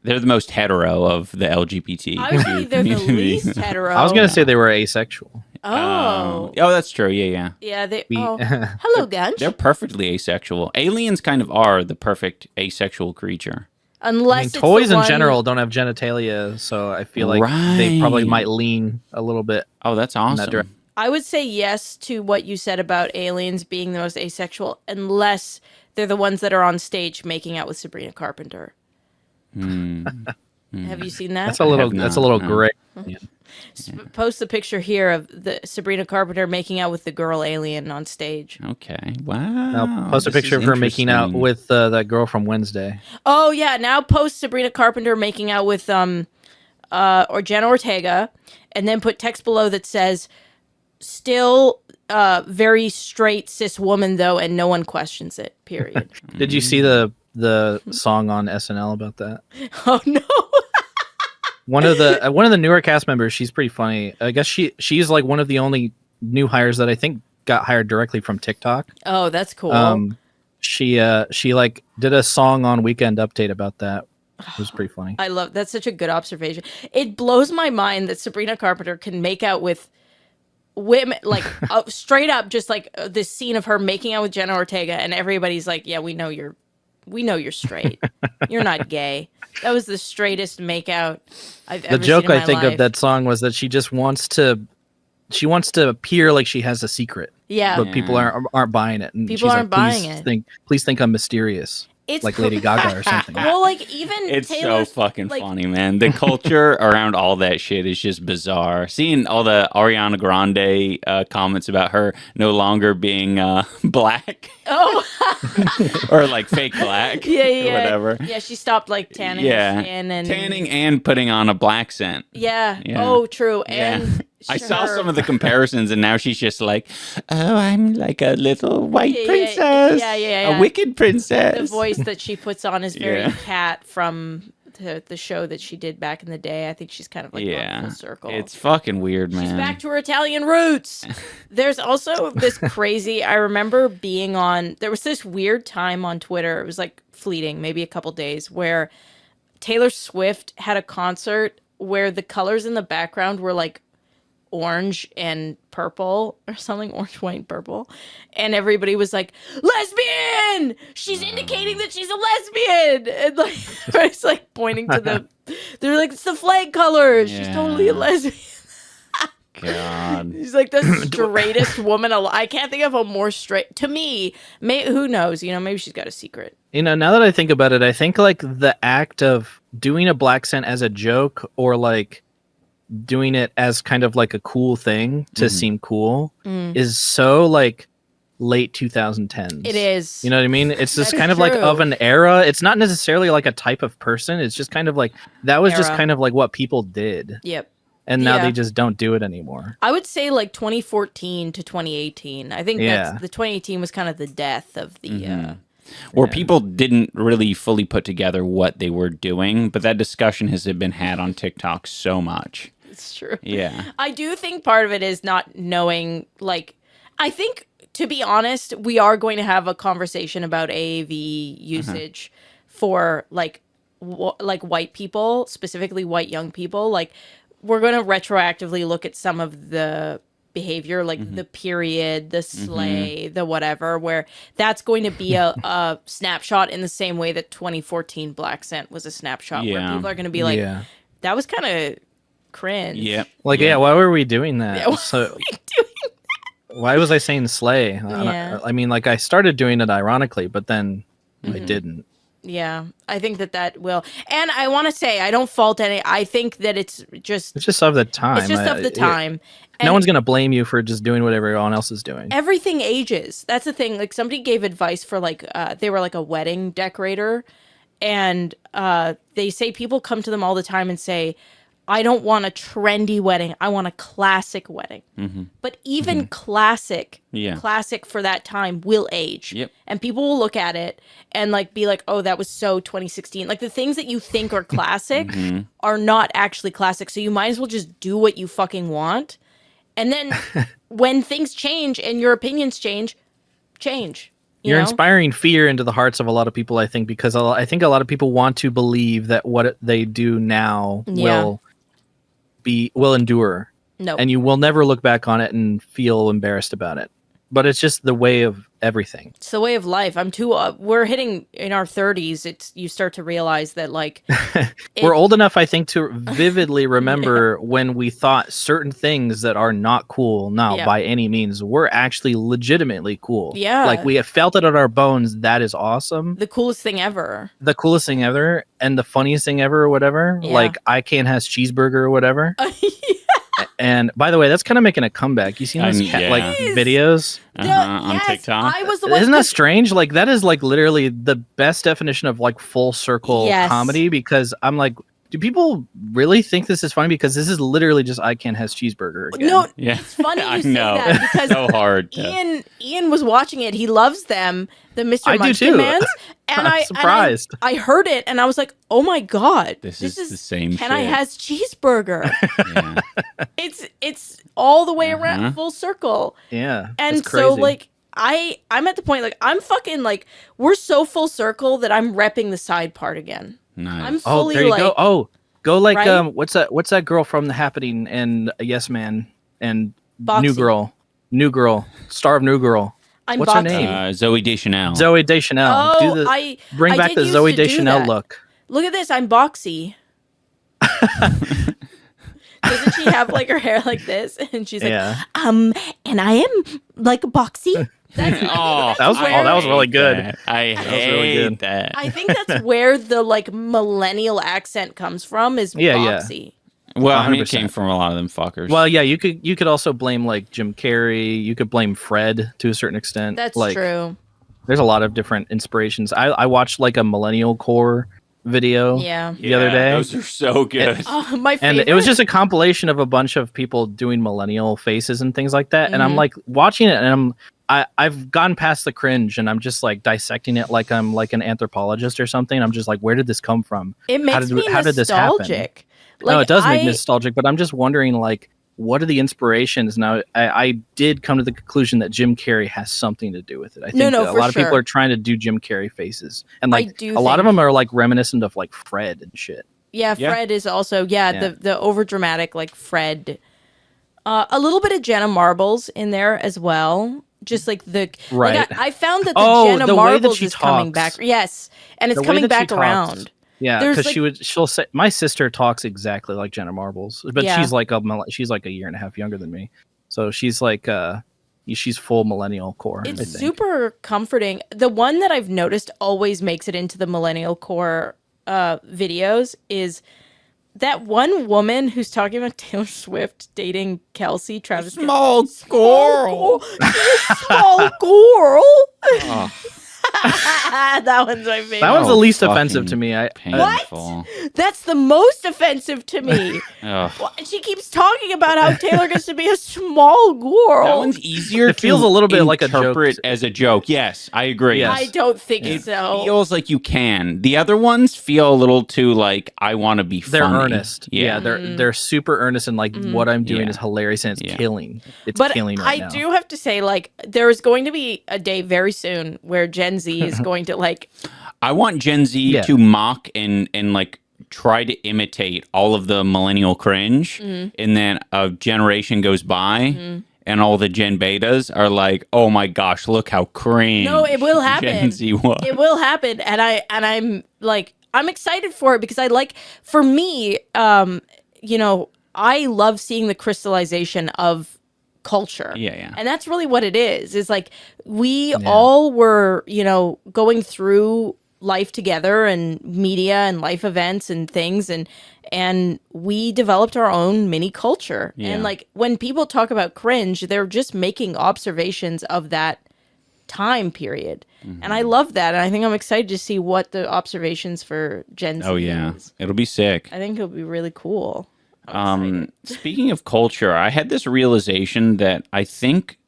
They're the most hetero of the LGBT. I would say they're the community. least hetero. I was gonna say they were asexual. Oh. Oh, that's true. Yeah. Yeah, they. We- Oh. Hello, Gunch. They're perfectly asexual. Aliens kind of are the perfect asexual creature. Unless I mean, it's the toys in one- general don't have genitalia, so I feel like they probably Right. might lean a little bit. Oh, that's awesome. direction. I would say yes to what you said about aliens being the most asexual, unless they're the ones that are on stage making out with Sabrina Carpenter. Have you seen that? That's a little. have That's a not, little no. gray. Post the picture here of the Sabrina Carpenter making out with the girl alien on stage. Okay. Wow. Now post a this picture is of her making out interesting. with that girl from Wednesday. Oh yeah, now post Sabrina Carpenter making out with or Jenna Ortega, and then put text below that says, "Still very straight cis woman though, and no one questions it." Period. Did you see the song on SNL about that? Oh no. One of the newer cast members, she's pretty funny. I guess she's like one of the only new hires that I think got hired directly from TikTok. Oh, that's cool. She like did a song on Weekend Update about that. It was pretty funny. I love that's such a good observation. It blows my mind that Sabrina Carpenter can make out with women, like straight up, just like this scene of her making out with Jenna Ortega, and everybody's like, "Yeah, we know you're straight. You're not gay." That was the straightest makeout I've ever seen. The joke in my I think life. of that song was that she just wants to appear like she has a secret. Yeah, But people aren't buying it. And People she's aren't like, buying it. Please think I'm mysterious. it's Like Lady Gaga or something. Well, like even It's Taylor's, so fucking like, funny, man. The culture around all that shit is just bizarre. Seeing all the Ariana Grande comments about her no longer being black Oh, or like fake black yeah, or yeah, whatever. yeah. She stopped like tanning her skin and tanning and putting on a black scent. Yeah. Yeah. Oh, true. Yeah. And I saw her- some of the comparisons, and now she's just like, "Oh, I'm like a little white Yeah, yeah, princess, yeah. a wicked princess." The voice that she puts on is very Yeah. Cat from the show that she did back in the day. I think she's kind of like gone full circle. It's fucking weird, man. She's back to her Italian roots. There's also this crazy. I remember being on. There was this weird time on Twitter. It was like fleeting, maybe a couple days, where Taylor Swift had a concert where the colors in the background were like orange and purple or something, orange, white, and purple, and everybody was like, "Lesbian! She's indicating that she's a lesbian!" And like, it's like pointing to they're like, "It's the flag colors. She's totally a Yeah. lesbian." God. She's like the straightest woman alive. I can't think of a more straight. To me, who knows? You know, maybe she's got a secret. You know, now that I think about it, I think like the act of doing a black scent as a joke or like doing it as kind of like a cool thing to seem cool is so like late 2010s. It is. You know what I mean? It's just That's kind of like true. of an era. It's not necessarily like a type of person. It's just kind of like that was just Era. kind of like what people did. Yep. And now Yeah. they just don't do it anymore. I would say like 2014 to 2018. I think Yeah. that's the 2018 was kind of the death of the. Where people didn't really fully put together what they were doing, but that discussion has been had on TikTok so much. It's true. Yeah. I do think part of it is not knowing. Like, I think, to be honest, we are going to have a conversation about AAV usage for like white people, specifically white young people. Like, we're going to retroactively look at some of the behavior, like the period, the slay, the whatever, where that's going to be a snapshot in the same way that 2014 Black Scent was a snapshot, where Yeah. people are going to be like, Yeah. that was kind of cringe. Yep. Like, yeah, why were we doing that? Yeah, why So why was I saying slay? Yeah. I mean, like I started doing it ironically, but then I didn't. Yeah, I think that will. And I want to say, I don't fault any. I think that it's just of the time. It's just of the time. No And one's gonna blame you for just doing whatever everyone else is doing. everything ages. That's the thing. Like, somebody gave advice for like they were like a wedding decorator, and they say people come to them all the time and say, "I don't want a trendy wedding. I want a classic wedding." But even classic for that time will age. Yep. And people will look at it and like be like, "Oh, that was so 2016." Like, the things that you think are classic are not actually classic. So you might as well just do what you fucking want. And then when things change and your opinions change. You're know? inspiring fear into the hearts of a lot of people, I think, because I think a lot of people want to believe that what they do now Yeah. will endure, No. and you will never look back on it and feel embarrassed about it. But it's just the way of everything. It's the way of life. I'm too. We're hitting in our 30s. You start to realize that like We're old enough, I think, to vividly remember when we thought certain things that are not cool now Yeah. by any means were actually legitimately cool. Yeah. Like we have felt it in our bones. That is awesome. the coolest thing ever. The coolest thing ever and the funniest thing ever or whatever. Yeah. Like I Can't Has Cheeseburger or whatever. And by the way, that's kind of making a comeback. You seen those Yeah. like videos? On Yes, TikTok. I was the one. Isn't that strange? Like that is like literally the best definition of like full circle Yes. comedy, because I'm like, do people really think this is funny? Because this is literally just I Can't Has Cheeseburger again. No, Yeah. it's funny you I say know. that because So hard. to- Ian was watching it. He loves them, the Mr. I do Munchkin too. Mans. And I'm surprised. I heard it and I was like, oh my God. This is the same Can I shit. Has Cheeseburger. Yeah. It's all the way around, full circle. Yeah. And it's so crazy. like I'm at the point like I'm fucking like we're so full circle that I'm repping the side part again. Nice. I'm oh, fully there you like go. Oh, go like right? what's that girl from The Happening and Yes Man and Boxy. New girl, star of New Girl. I'm What's her Boxy. name? Zoe Deschanel. Zoe Deschanel. Oh, Bring I back did the used Zoe to do Deschanel that. look. Look at this. I'm Boxy. Doesn't she have like her hair like this? And she's like, Yeah. and I am like Boxy. That's, Oh, That was really good. I was hate really good. that. I think that's where the like millennial accent comes from. Is Yeah, yeah. Boxy. Well, I mean, it 100%. came from a lot of them fuckers. Well, yeah, you could also blame like Jim Carrey. You could blame Fred to a certain extent. That's like, true. There's a lot of different inspirations. I watched like a millennial core video Yeah. the other day. those are so good. Oh, my And favorite. it was just a compilation of a bunch of people doing millennial faces and things like that. And I'm Mhm. like watching it, and I've gone past the cringe, and I'm just like dissecting it like I'm like an anthropologist or something. I'm just like, where did this come from? It makes me how did this happen? nostalgic. No, it does make me I- nostalgic, but I'm just wondering, like, what are the inspirations? Now, I did come to the conclusion that Jim Carrey has something to do with it. I think No, that a for lot of people sure. are trying to do Jim Carrey faces, and I like do a lot of think- them are like reminiscent of like Fred and shit. Yeah, Yeah. Fred is also Yeah. the over dramatic like Fred. A little bit of Jenna Marbles in there as well. Just like the Right. Like I found that the Oh, Jenna the way that Marbles she is coming back. talks. Yes, and it's The way coming that she back talks. around. Yeah, There's, because like- she'll say my sister talks exactly like Jenna Marbles, but Yeah. she's like a year and a half younger than me, so she's like she's full millennial core. I It's think. super comforting. The one that I've noticed always makes it into the millennial core videos is that one woman who's talking about Taylor Swift dating Kelsey Travis. Small girl. Small girl. Oh, That one's my favorite. That one's the Oh, least fucking offensive to me. painful. That's the most offensive to me. Ugh. Well, she keeps talking about how Taylor gets to be a small girl. That one's easier. It feels to a little bit like a joke. interpret as a joke. Yes, I agree. Yes. I don't think It so. feels like you can. The other ones feel a little too like I want to be They're funny. earnest. Yeah, they're super earnest, and like what I'm doing Yeah. is hilarious, and it's Yeah. killing. It's But killing right I now. do have to say, like, there is going to be a day very soon where Gen Z is going to like. I want Gen Z Yeah. to mock and like try to imitate all of the millennial cringe, Mm-hmm. and then a generation goes by. And all the Gen Betas are like, "Oh my gosh, look how cringe!" No, it will happen. Gen Z was. It will happen, and I'm like I'm excited for it because I like for me, you know, I love seeing the crystallization of culture. Yeah. And that's really what it is. Is like we all were, you know, going through life together and media and life events and things and we developed our own mini culture. Yeah. And like when people talk about cringe, they're just making observations of that time period. And I love that. And I think I'm excited to see what the observations for Gen Z Oh yeah, is. it'll be sick. I think it'll be really cool. I'm excited. Speaking of culture, I had this realization that I think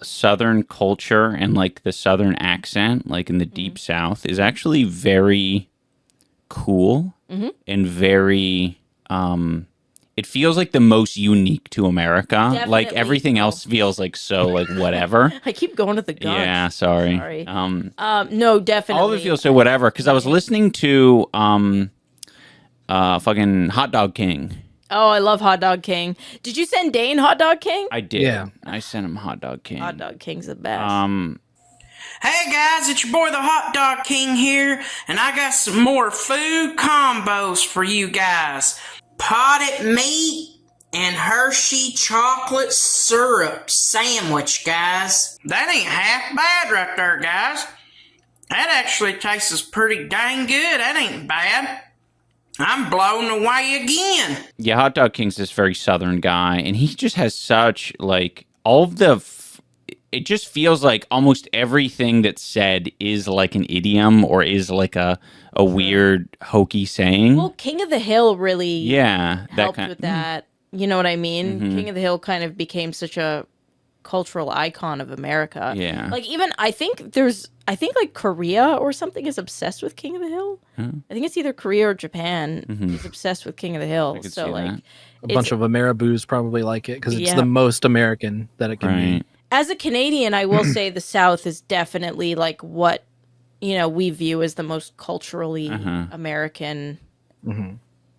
Southern culture and like the Southern accent, like in the deep South, is actually very cool and very. It feels like the most unique to America. Like Definitely. everything else feels like so like whatever. I keep going to the gun. Yeah, sorry. Sorry. Um, No, definitely. all of it feels so whatever because I was listening to fucking Hot Dog King. Oh, I love Hot Dog King. Did you send Dane Hot Dog King? I did. Yeah. I sent him Hot Dog King. Hot Dog King's the best. Hey guys, it's your boy the Hot Dog King here, and I got some more food combos for you guys. Potted meat and Hershey chocolate syrup sandwich, guys. That ain't half bad right there, guys. That actually tastes pretty dang good. That ain't bad. I'm blown away again. Yeah, Hot Dog King's this very Southern guy, and he just has such like all of the. It just feels like almost everything that's said is like an idiom or is like a weird hokey saying. well, King of the Hill really Yeah, helped with that. You know what I mean? King of the Hill kind of became such a cultural icon of America. Yeah. Like even I think like Korea or something is obsessed with King of the Hill. I think it's either Korea or Japan is obsessed with King of the Hill. could So see like that. A bunch of Ameriboos probably like it because it's Yeah. the most American that it can Right. be. as a Canadian, I will say the South is definitely like what we view as the most culturally American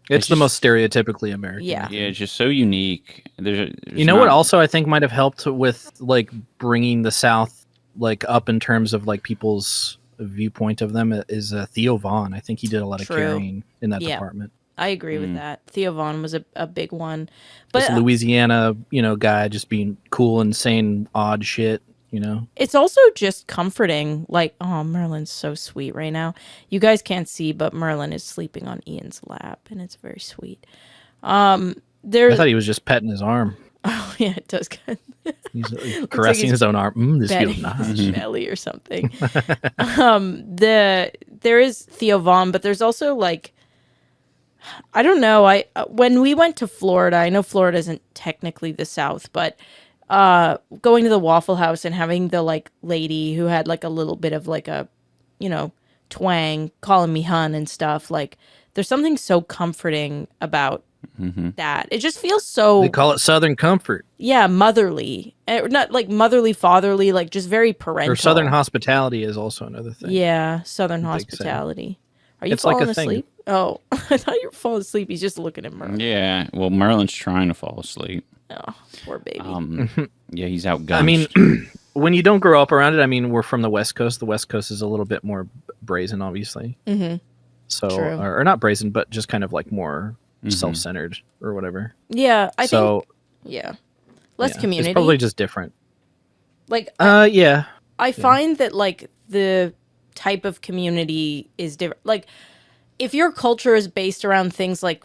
It's the most stereotypically American. Yeah. Yeah, it's just so unique. There's You know what also I think might have helped with like bringing the South like up in terms of like people's viewpoint of them is Theo Vaughn. I think he did a lot of True. carrying in that Yeah. department. I agree with that. Theo Vaughn was a big one. But This Louisiana, guy just being cool and saying odd shit, it's also just comforting. Like, oh, Merlin's so sweet right now. You guys can't see, but Merlin is sleeping on Ian's lap, and it's very sweet. I There's thought he was just petting his arm. oh yeah, it does. He's caressing he's his own arm. This feels Betty nice. belly or something. There is Theo Vaughn, but there's also like, I don't know. When we went to Florida, I know Florida isn't technically the South, but going to the Waffle House and having the like lady who had like a little bit of like a, twang, calling me hun and stuff. Like, there's something so comforting about that. It just feels so. They call it Southern comfort Yeah, motherly. Not like motherly, fatherly, like just very parental. or Southern hospitality is also another thing. Yeah, Southern Big thing. hospitality. Are you It's like falling a thing. asleep? Oh, I thought you were falling asleep. He's just looking at Merlin. Yeah, well, Merlin's trying to fall asleep. Oh, poor baby. Yeah, he's out. I mean, when you don't grow up around it, I mean, we're from the West Coast. The West Coast is a little bit more brazen, obviously. Mm-hmm. So, True. or not brazen, but just kind of like more self-centered or whatever. Yeah, I So, think. Yeah, less yeah, community. It's probably just different. like Yeah. I find that like the type of community is different. Like, if your culture is based around things like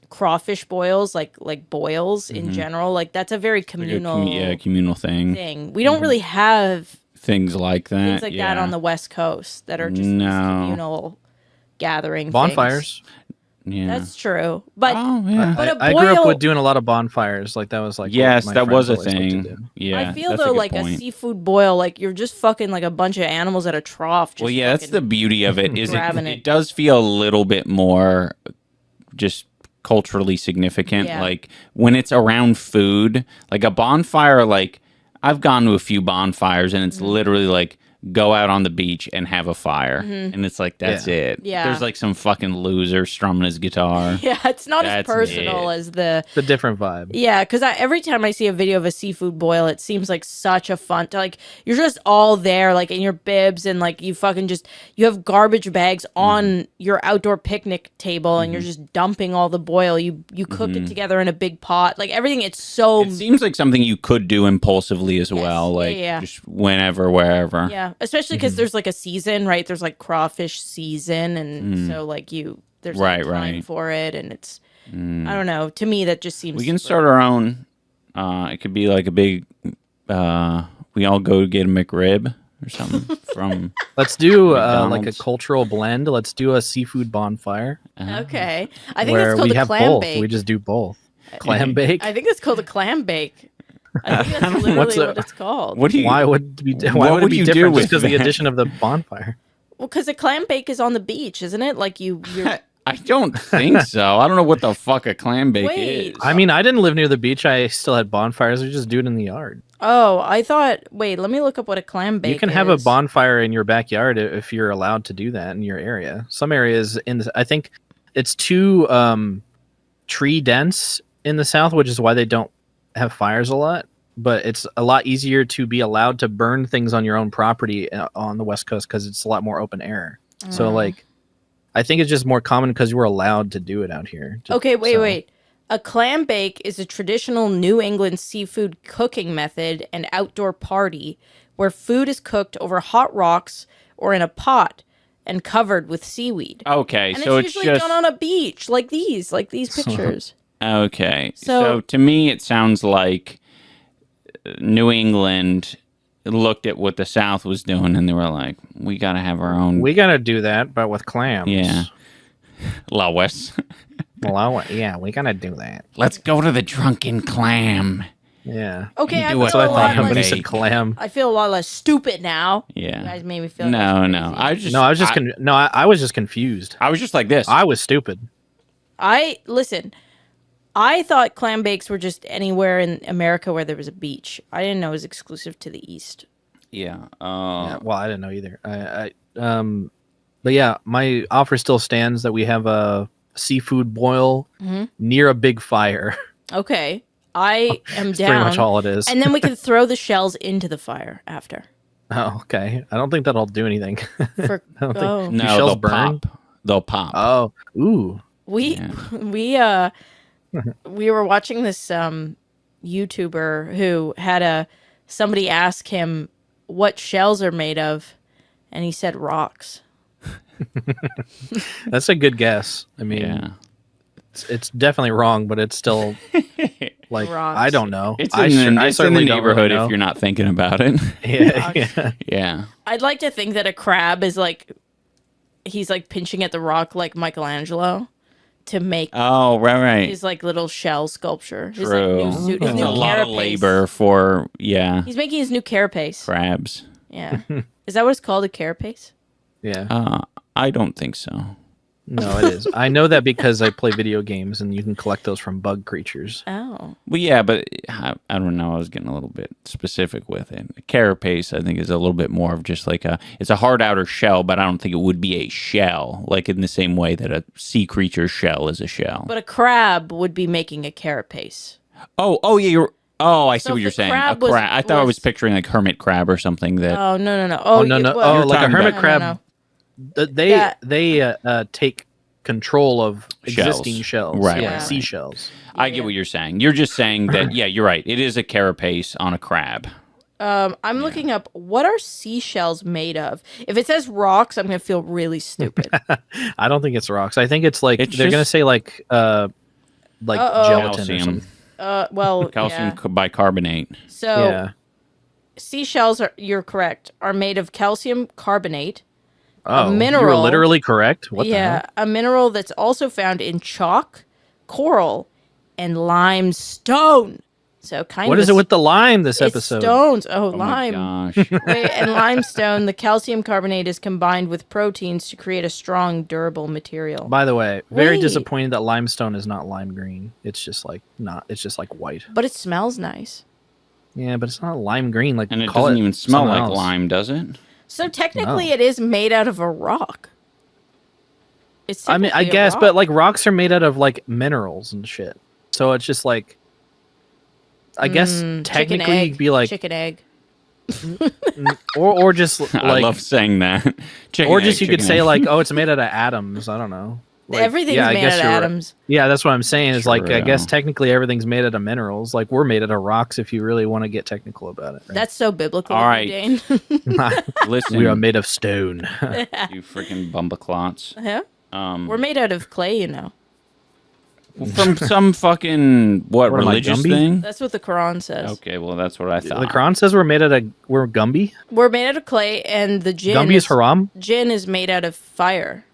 crawfish boils, like boils in general, like that's a very communal communal thing. We don't really have Things like that. things like that on the West Coast that are just these communal gathering Bonfires. Yeah. That's true, but Oh yeah. but a I grew up boil- with doing a lot of bonfires. Like that was like Yes, what my that was a friends always liked to thing. do. Yeah. I feel that's though good like point. a seafood boil, like you're just fucking like a bunch of animals at a trough. Just Well, yeah, that's the beauty of it. Is grabbing it it. does feel a little bit more just culturally significant. Yeah. Like when it's around food, like a bonfire. Like I've gone to a few bonfires, and it's Mm-hmm. literally like go out on the beach and have a fire, and it's like that's it. Yeah. There's like some fucking loser strumming his guitar. Yeah, it's not as That's personal it. as the. It's a different vibe. Yeah, because every time I see a video of a seafood boil, it seems like such a fun. Like you're just all there, like in your bibs, and like you fucking just you have garbage bags on your outdoor picnic table, and you're just dumping all the boil. You cook it together in a big pot, like everything. It's so It seems like something you could do impulsively as well, like yeah. just whenever, wherever. yeah, especially because there's like a season, right? There's like crawfish season, and so like there's like time Right. for it, and it's I don't know. To me, that just seems We can start our own. It could be like a big. We all go get a McRib or something from. Let's do like a McDonald's. cultural blend. Let's do a seafood bonfire Okay, I think where that's called we a have clam both. bake. We just do both. Clam bake. I think that's called a clam bake. I think that's literally What's what it's called. What do you? Why would it be? What Why would it would be you do different with just because of the that? addition of the bonfire? Well, because a clam bake is on the beach, isn't it? Like you're I don't think so. I don't know what the fuck a clam bake Wait. is. I mean, I didn't live near the beach. I still had bonfires. We just do it in the yard. Oh, I thought. Wait, let me look up what a clam bake. You can have a is. bonfire in your backyard if you're allowed to do that in your area. Some areas I think it's too tree dense in the South, which is why they don't have fires a lot. But it's a lot easier to be allowed to burn things on your own property on the West Coast because it's a lot more open air. So like, I think it's just more common because we're allowed to do it out here. Okay, wait. A clam bake is a traditional New England seafood cooking method and outdoor party where food is cooked over hot rocks or in a pot and covered with seaweed. Okay, And so it's it's usually just done on a beach, like these pictures. okay. So- So to me, it sounds like New England looked at what the South was doing, and they were like, "We got to have our own." We gotta do that, but with clams. Yeah. La West. Well, yeah, we gotta do that. Let's go to the drunken clam. Yeah. Okay, I Do feel it So I a thought lot when he less, said clam. I feel a lot less stupid now. Yeah. You guys made me feel No, less no. crazy. No, I was just I was just confused. I was just like this. I was stupid. Listen. I thought clam bakes were just anywhere in America where there was a beach. I didn't know it was exclusive to the East. Yeah. Yeah, well, I didn't know either. But yeah, my offer still stands that we have a seafood boil near a big fire. Okay. I am That's down. pretty much all it is. And then we can throw the shells into the fire after. Oh, okay. I don't think that'll do anything. For I don't think- oh. No, shells they'll burn? pop. They'll pop. Oh, ooh. we were watching this YouTuber who had somebody ask him what shells are made of, and he said rocks. That's a good guess. I mean, Yeah. it's definitely wrong, but it's still like Rocks. I don't know. It's I in, sure- the, I it's in the certainly don't neighborhood really if you're not thinking about it. know. Yeah, yeah. Yeah. I'd like to think that a crab is like he's like pinching at the rock like Michelangelo to make Oh, right. his like little shell sculpture. His True. like new suit, his It's new a lot of carapace. labor for, He's making his new carapace. crabs. Yeah. Is that what it's called, a carapace? Yeah. I don't think so. No, it is. I know that because I play video games and you can collect those from bug creatures. Oh. Well, yeah, but I don't know. I was getting a little bit specific with it. A carapace, I think, is a little bit more of just like it's a hard outer shell, but I don't think it would be a shell, like in the same way that a sea creature's shell is a shell. But a crab would be making a carapace. Oh, yeah, I see So what if you're the saying. crab A crab. I thought I was was picturing like hermit crab or something that. Oh, no. Oh, no. well, Oh, like a talking hermit about- crab. No. They take control of existing Shells. shells. Right, Yeah, right. seashells. I get what you're saying. You're just saying that, yeah, you're right. It is a carapace on a crab. I'm looking up what are seashells made of. If it says rocks, I'm gonna feel really stupid. I don't think it's rocks. I think it's like It's they're gonna just- say like Uh-oh. gelatin or Calcium. something. Well, Calcium yeah. bicarbonate. So Yeah. seashells you're correct, are made of calcium carbonate. Oh, you were mineral. literally correct. What the hell? A mineral that's also found in chalk, coral, and limestone. So kind What of is it with the lime this it's episode? stones. Oh, Oh lime. my gosh. Wait, and limestone, the calcium carbonate is combined with proteins to create a strong, durable material. By the way, very Wait. disappointed that limestone is not lime green. It's just like not. It's just like white. But it smells nice. Yeah, but it's not lime green. Like And it call doesn't even smell something like else. lime, does it? So technically, No. it is made out of a rock. It's I mean, I technically a guess, rock. but like rocks are made out of like minerals and shit. So it's just like, I guess Chicken technically egg. you'd be like, chicken egg. or just I like, love saying that. Chicken or egg, just you could chicken say egg. like, oh, it's made out of atoms. I don't know. Like, Everything's yeah, I made guess out of you're right. atoms. Yeah, that's what I'm saying. Is like, I guess True. technically everything's made out of minerals. Like we're made out of rocks. If you really want to get technical about it, right? That's so biblical. All of right. you, Dane. Listen, we are made of stone. you freaking bumbleclots. Yeah? We're made out of clay, you know. From some fucking, what, What am I, religious Gumby? thing? That's what the Quran says. Okay, well, that's what I thought. The Quran says we're made out of we're Gumby. We're made out of clay, and the Gumby is haram. gin is made out of fire.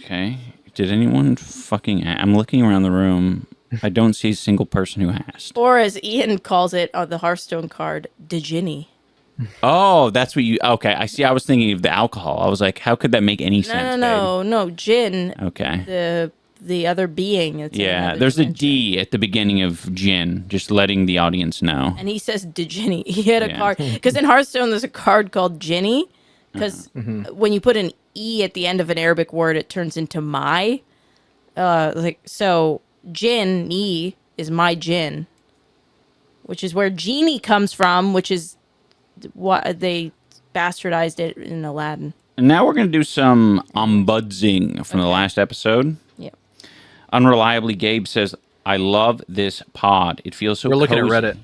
Okay. Did anyone fucking... I'm looking around the room. I don't see a single person who asked. Or as Ian calls it on the Hearthstone card, Djinni. Oh, that's what you... Okay, I see. I was thinking of the alcohol. I was like, how could that make any sense, No, Jin, babe? Okay. the other being. That's in Yeah, another there's a dimension. D at the beginning of gin, just letting the audience know. And he says Djinni. He had a Yeah. card. Because in Hearthstone, there's a card called Jinni. Because when you put an E at the end of an Arabic word, it turns into my. So Jinni is my jinn, which is where genie comes from, which is what they bastardized it in Aladdin. And now we're going to do some ombudsing from the last episode. Yep. Unreliably, Gabe says, I love this pod. It feels so We're looking at cozy." Reddit.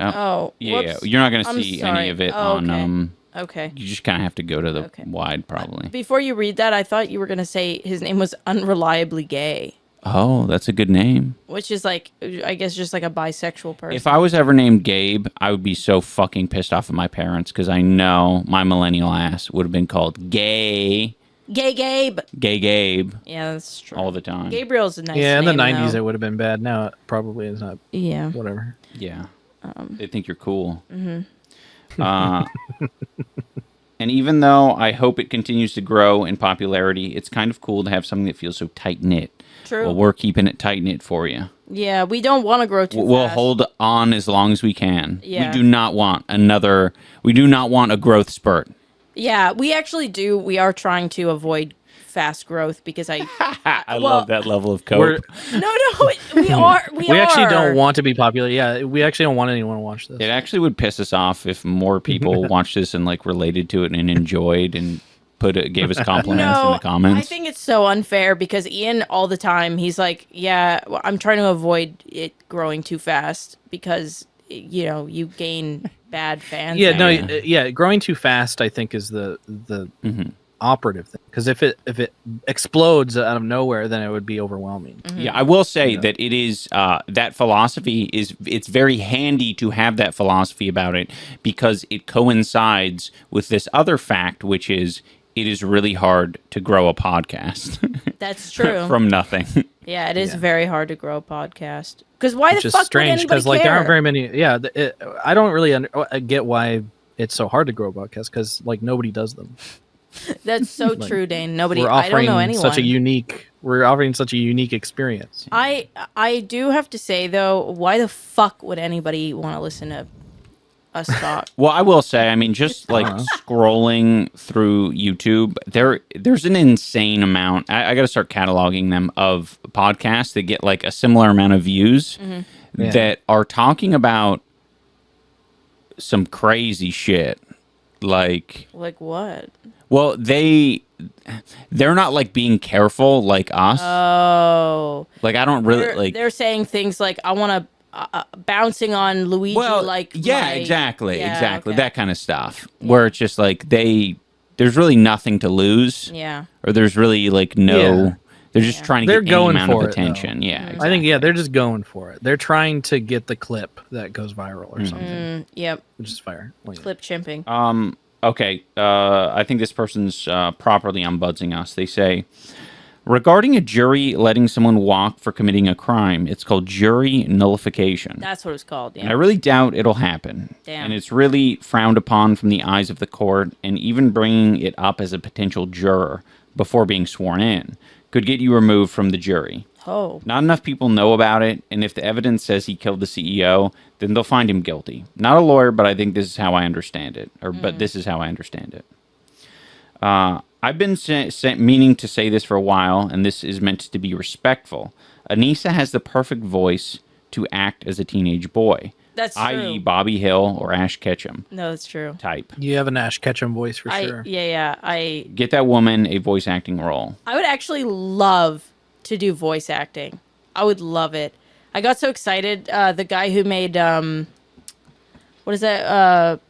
Oh, Yeah, whoops. you're not going to I'm see sorry. any of it Oh, on... okay. Okay. You just kind of have to go to the Okay. wide, probably. Before you read that, I thought you were going to say his name was Unreliably Gay, Oh, that's a good name. which is like, I guess, just like a bisexual person. If I was ever named Gabe, I would be so fucking pissed off at my parents because I know my millennial ass would have been called Gay Gabe. Gabe Yeah, that's true. all the time. Gabriel's a nice Yeah, in the name, '90s though. it would have been bad. Now it probably is not. Yeah. Whatever. Yeah. They think you're cool. And even though I hope it continues to grow in popularity, it's kind of cool to have something that feels so tight-knit. True. Well, we're keeping it tight-knit for you. Yeah, we don't want to grow too We'll fast. hold on as long as we can. Yeah. We do not want we do not want a growth spurt. Yeah, we actually do. We are trying to avoid fast growth because I I love that level of cope. We're- no we are We actually don't want to be popular. Yeah, we actually don't want anyone to watch this. It actually would piss us off if more people watched this and like related to it and enjoyed and gave us compliments in the comments. I think it's so unfair because Ian all the time he's like, yeah, well, I'm trying to avoid it growing too fast because you gain bad fans. Yeah, no, growing too fast, I think, is the operative thing. Because if it explodes out of nowhere, then it would be overwhelming. Yeah, I will say that it is that philosophy it's very handy to have that philosophy about it because it coincides with this other fact, which is it is really hard to grow a podcast. That's true. From nothing. Yeah, it is very hard to grow a podcast. Because why Which the is fuck strange would anybody care? like there aren't very many. Yeah, I don't really get why it's so hard to grow a podcast because like nobody does them. That's so true, Dane. Nobody. We're I don't know offering anyone. we're offering such a unique experience. I do have to say though, why the fuck would anybody want to listen to us talk? Well, I will say, I mean, just like scrolling through YouTube, there's an insane amount. I got to start cataloging them of podcasts that get like a similar amount of views that are talking about some crazy shit. Like what? Well, they're not like being careful like us. Oh, like I don't really they're saying things like I want to. Bouncing on Luigi, exactly, okay. that kind of stuff. Where it's just like there's really nothing to lose. Yeah. Or there's really like no. They're just trying to get any amount of attention. Yeah. Mm-hmm. Exactly. I think they're just going for it. They're trying to get the clip that goes viral or something. Yep. Which is fire. Clip chimping. Okay. I think this person's properly unbudsing us. They say, regarding a jury letting someone walk for committing a crime, it's called jury nullification. That's what it's called, yeah. And I really doubt it'll happen. Damn. And it's really frowned upon from the eyes of the court, and even bringing it up as a potential juror before being sworn in could get you removed from the jury. Oh. Not enough people know about it, and if the evidence says he killed the CEO, then they'll find him guilty. Not a lawyer, but I think this is how I understand it. But this is how I understand it. I've been meaning to say this for a while, and this is meant to be respectful. Anissa has the perfect voice to act as a teenage boy. That's true. I.e. Bobby Hill or Ash Ketchum. No, that's true. Type. You have an Ash Ketchum voice for sure. I Get that woman a voice acting role. I would actually love to do voice acting. I would love it. I got so excited. The guy who made what is that?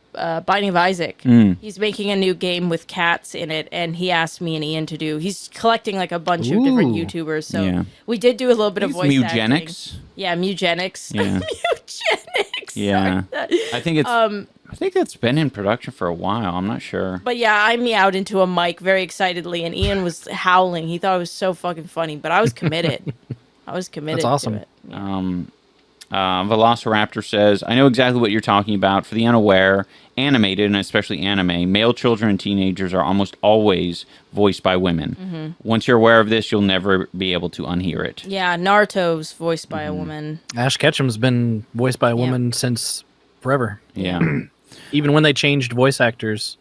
Binding of Isaac. He's making a new game with cats in it, and he asked me and Ian to do. He's collecting like a bunch of different YouTubers, so we did do a little bit of voice Mewgenics. acting. Yeah, Mewgenics. Yeah. Mewgenics. Yeah. Sorry. I think it's. I think that's been in production for a while. I'm not sure. But yeah, I meowed into a mic very excitedly, and Ian was howling. He thought it was so fucking funny, but I was committed. That's awesome. to it. Yeah. Velociraptor says, I know exactly what you're talking about. For the unaware, animated, and especially anime, male children and teenagers are almost always voiced by women. Once you're aware of this, you'll never be able to unhear it. Yeah, Naruto's voiced by a woman. Ash Ketchum's been voiced by a woman since forever. Yeah. Even when they changed voice actors,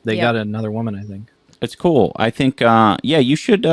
they got another woman, I think. It's cool. I think, you should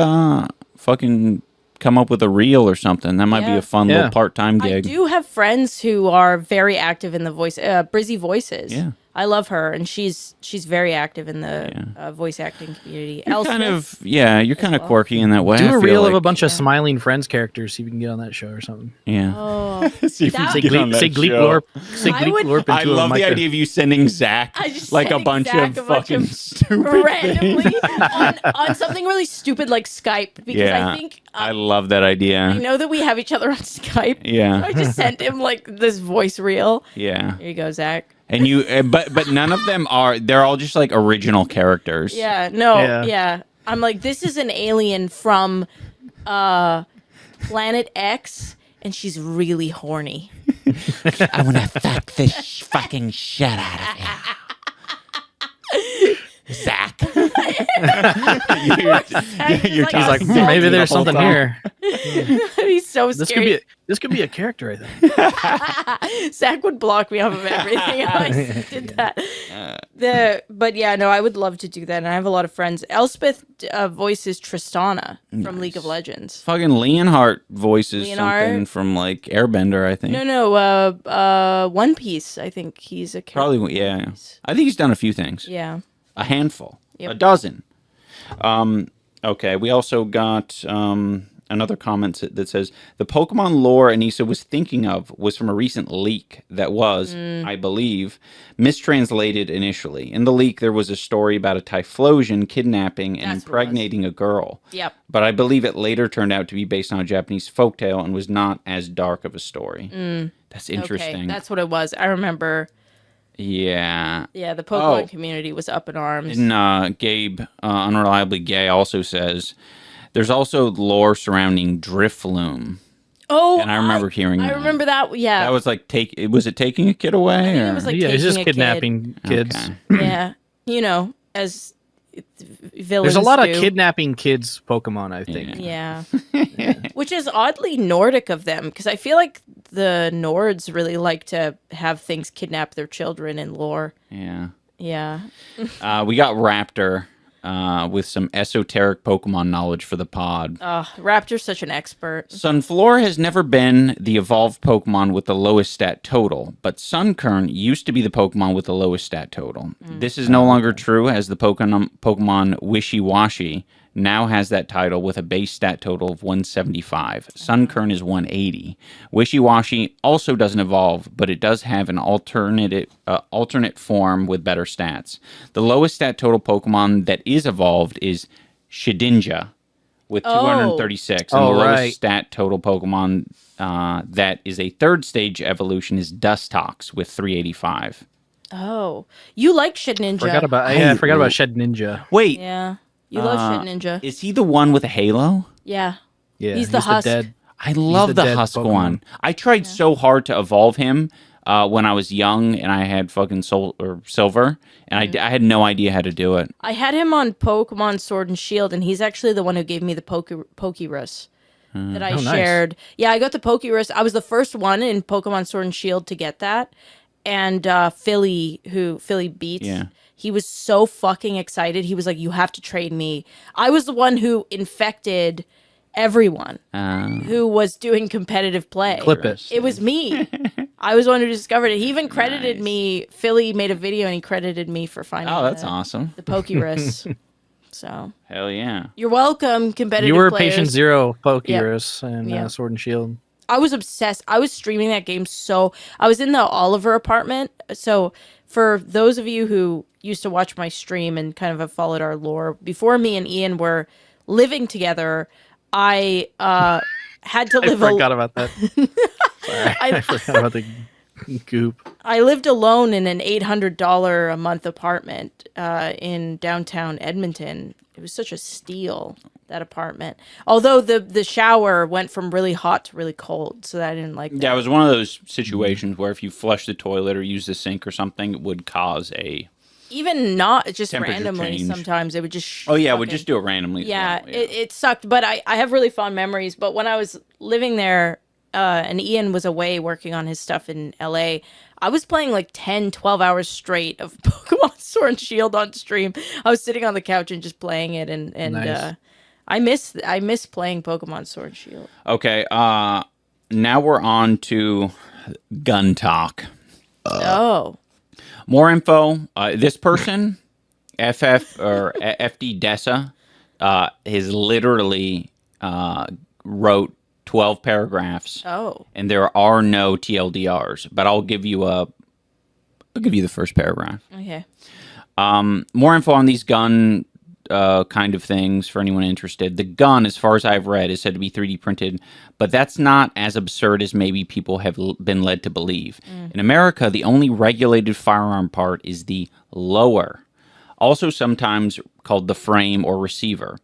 fucking come up with a reel or something. That might be a fun little part-time gig. I do have friends who are very active in the voice, Brizzy Voices. Yeah. I love her, and she's very active in the voice acting community. You're kind of quirky in that way. Do I a feel reel of like. a bunch of smiling Friends characters, see if you can get on that show or something. Yeah. Oh, See if that- we get on that Say show. Gleep Lorp. Say I Gleep would- Lorp into I love a the mic. idea of you sending Zach I just like a sending bunch Zach of a bunch fucking of stupid randomly things. on something really stupid like Skype because Yeah, I think I love that idea. I know that we have each other on Skype. Yeah. So I just sent him like this voice reel. Yeah. Here you go, Zach. And you, but none of them are. They're all just like original characters. Yeah, no, Yeah. yeah. I'm like, this is an alien from Planet X, and she's really horny. I want to fuck this fucking shit out of you, Zach. You're He's He's like, talking maybe the there's whole something time." here. He's so This scary. could be a character, I think. Zach would block me off of everything if I did that. But yeah, no, I would love to do that, and I have a lot of friends. Elspeth voices Tristana from League of Legends. Fucking Leonhardt voices Leonhardt? something from like Airbender, I think. No, One Piece. I think he's a character. Probably, yeah. I think he's done a few things. Yeah. A handful. Yep. A dozen. Okay, we also got another comment that says, the Pokemon lore Anissa was thinking of was from a recent leak that was, I believe, mistranslated initially. In the leak, there was a story about a Typhlosion kidnapping and That's what it was. impregnating a girl. Yep. But I believe it later turned out to be based on a Japanese folktale and was not as dark of a story. That's interesting. Okay, that's what it was. I remember. Yeah. Yeah, the Pokemon community was up in arms. And Gabe, Unreliably Gay, also says there's also lore surrounding Drifloom. Oh, And I remember hearing that. I remember that. Yeah, That was like, was it taking a kid away? I think or? it was like Yeah, he's taking just a kidnapping kids. Okay. Yeah, as There's villains a lot do. of kidnapping kids Pokemon, I think. Yeah. Which is oddly Nordic of them, because I feel like the Nords really like to have things kidnap their children in lore. Yeah. Yeah. We got Raptor with some esoteric Pokemon knowledge for the pod. Raptor's such an expert. Sunflora has never been the evolved Pokemon with the lowest stat total, but Sunkern used to be the Pokemon with the lowest stat total. This is no longer true, as the Pokemon Wishy-Washy now has that title with a base stat total of 175. Sunkern is 180. Wishy-Washy also doesn't evolve, but it does have an alternate form with better stats. The lowest stat total Pokemon that is evolved is Shedinja with 236. And the lowest stat total Pokemon that is a third stage evolution is Dustox with 385. Oh, you like Shedinja. I forgot about Shed Ninja. Wait, Yeah. You love Shedinja. is he the one with a halo? Yeah. Yeah, He's the husk. I love the the dead Husk Pokemon. one. I tried so hard to evolve him when I was young and I had fucking silver, and I had no idea how to do it. I had him on Pokemon Sword and Shield, and he's actually the one who gave me the Pokérus that I Oh, nice. shared. Yeah, I got the Pokérus. I was the first one in Pokemon Sword and Shield to get that. And Philly Beats, Yeah. he was so fucking excited. He was like, "You have to trade me." I was the one who infected everyone who was doing competitive play. Clip it. It was me. I was the one who discovered it. He even credited me. Philly made a video and he credited me for finding. Oh, that's awesome. The Pokérus. So Hell yeah. you're welcome, competitive. You were players. Patient Zero Pokérus and Yeah. Sword and Shield. I was obsessed. I was streaming that game I was in the Oliver apartment. So for those of you who used to watch my stream and kind of have followed our lore, before me and Ian were living together, I had to live I forgot about that. Sorry, I forgot about the goop. I lived alone in an $800 a month apartment in downtown Edmonton. It was such a steal, that apartment. Although the shower went from really hot to really cold, so I didn't like that. Yeah, it was one of those situations where if you flush the toilet or use the sink or something, it would cause a... Even not just Temperature randomly, change. sometimes it would just Oh, yeah, it would fucking- just do it randomly. as Yeah, well, it sucked, but I have really fond memories. But when I was living there, and Ian was away working on his stuff in LA, I was playing like 10, 12 hours straight of Pokemon Sword and Shield on stream. I was sitting on the couch and just playing it, and Nice. I miss playing Pokemon Sword and Shield. Okay, now we're on to gun talk. Oh, More info. This person, FD Dessa, has literally wrote 12 paragraphs, oh, and there are no TLDRs. But I'll give you the first paragraph. okay. More info on these gun kind of things for anyone interested. The gun, as far as I've read, is said to be 3D printed, but that's not as absurd as maybe people have been led to believe. In America, the only regulated firearm part is the lower, also sometimes called the frame or receiver.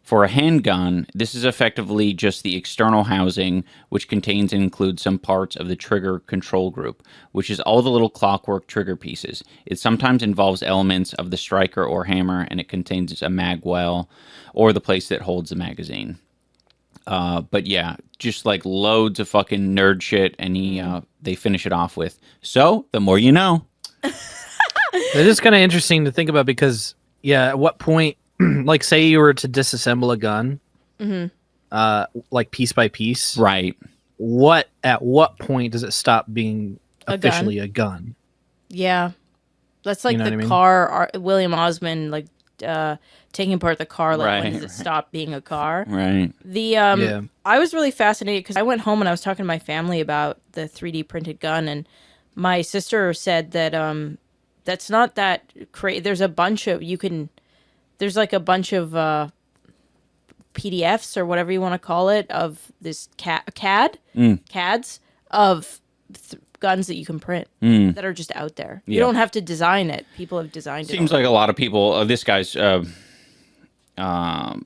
For a handgun, this is effectively just the external housing, which contains and includes some parts of the trigger control group, which is all the little clockwork trigger pieces. It sometimes involves elements of the striker or hammer, and it contains a mag well, or the place that holds the magazine. But yeah, just like loads of fucking nerd shit, and they finish it off with, "So, the more you know." It is kind of interesting to think about because, yeah, at what point, like, say you were to disassemble a gun, like piece by piece, Right. At what point does it stop being officially a gun? Yeah. That's like You know the what I mean? car, William Osmond, like taking apart the car, like when Right, does it stop being a car? Right. The I was really fascinated because I went home and I was talking to my family about the 3D printed gun, and my sister said that that's not that crazy. There's a bunch of there's like a bunch of PDFs or whatever you want to call it of this CADs of guns that you can print that are just out there. You don't have to design it. People have designed it. Seems like a lot of people. This guy's kind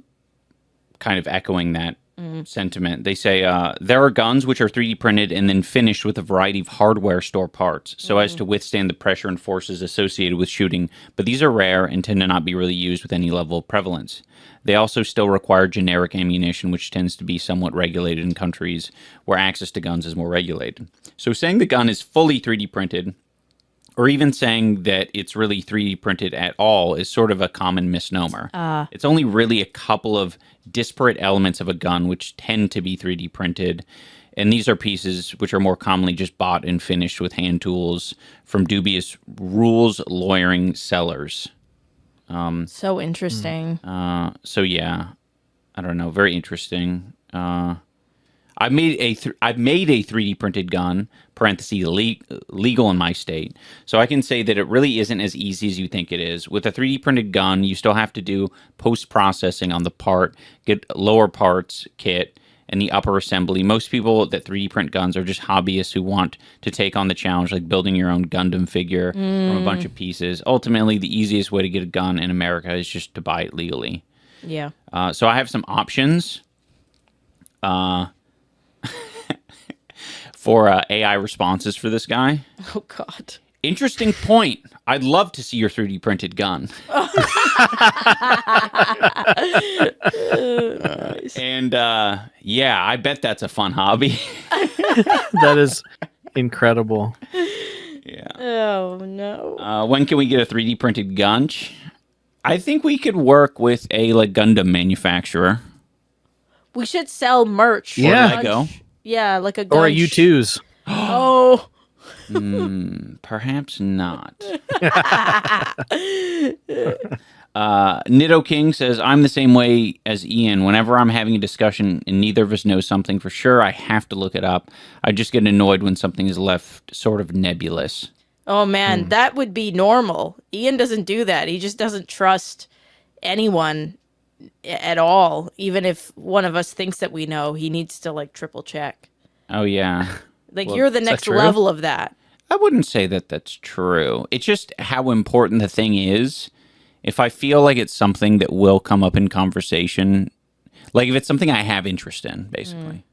of echoing that sentiment. They say there are guns which are 3D printed and then finished with a variety of hardware store parts so as to withstand the pressure and forces associated with shooting, but these are rare and tend to not be really used with any level of prevalence. They also still require generic ammunition, which tends to be somewhat regulated in countries where access to guns is more regulated. So saying the gun is fully 3D printed, or even saying that it's really 3D printed at all, is sort of a common misnomer. It's only really a couple of disparate elements of a gun which tend to be 3D printed, and these are pieces which are more commonly just bought and finished with hand tools from dubious rules lawyering sellers. So interesting. So yeah, I don't know, very interesting. I've made a 3D printed gun, parentheses, legal in my state. So I can say that it really isn't as easy as you think it is. With a 3D printed gun, you still have to do post-processing on the part, get lower parts kit, and the upper assembly. Most people that 3D print guns are just hobbyists who want to take on the challenge, like building your own Gundam figure from a bunch of pieces. Ultimately, the easiest way to get a gun in America is just to buy it legally. Yeah. So I have some options. For AI responses for this guy. Oh, God. Interesting point. I'd love to see your 3D printed gun. Nice. And yeah, I bet that's a fun hobby. That is incredible. Yeah. Oh, no. When can we get a 3D printed Gunch? I think we could work with a like Gundam manufacturer. We should sell merch. Yeah. Or Lego. Yeah, like a Or a Gunch. U2s. Oh. Perhaps not. Nitto King says, I'm the same way as Ian. Whenever I'm having a discussion and neither of us knows something for sure, I have to look it up. I just get annoyed when something is left sort of nebulous. Oh, man, that would be normal. Ian doesn't do that. He just doesn't trust anyone at all. Even if one of us thinks that we know, he needs to, like, triple check. Oh, yeah. Like, Well, you're the is that next true? level of that. I wouldn't say that that's true. It's just how important the thing is. If I feel like it's something that will come up in conversation, like if it's something I have interest in, basically.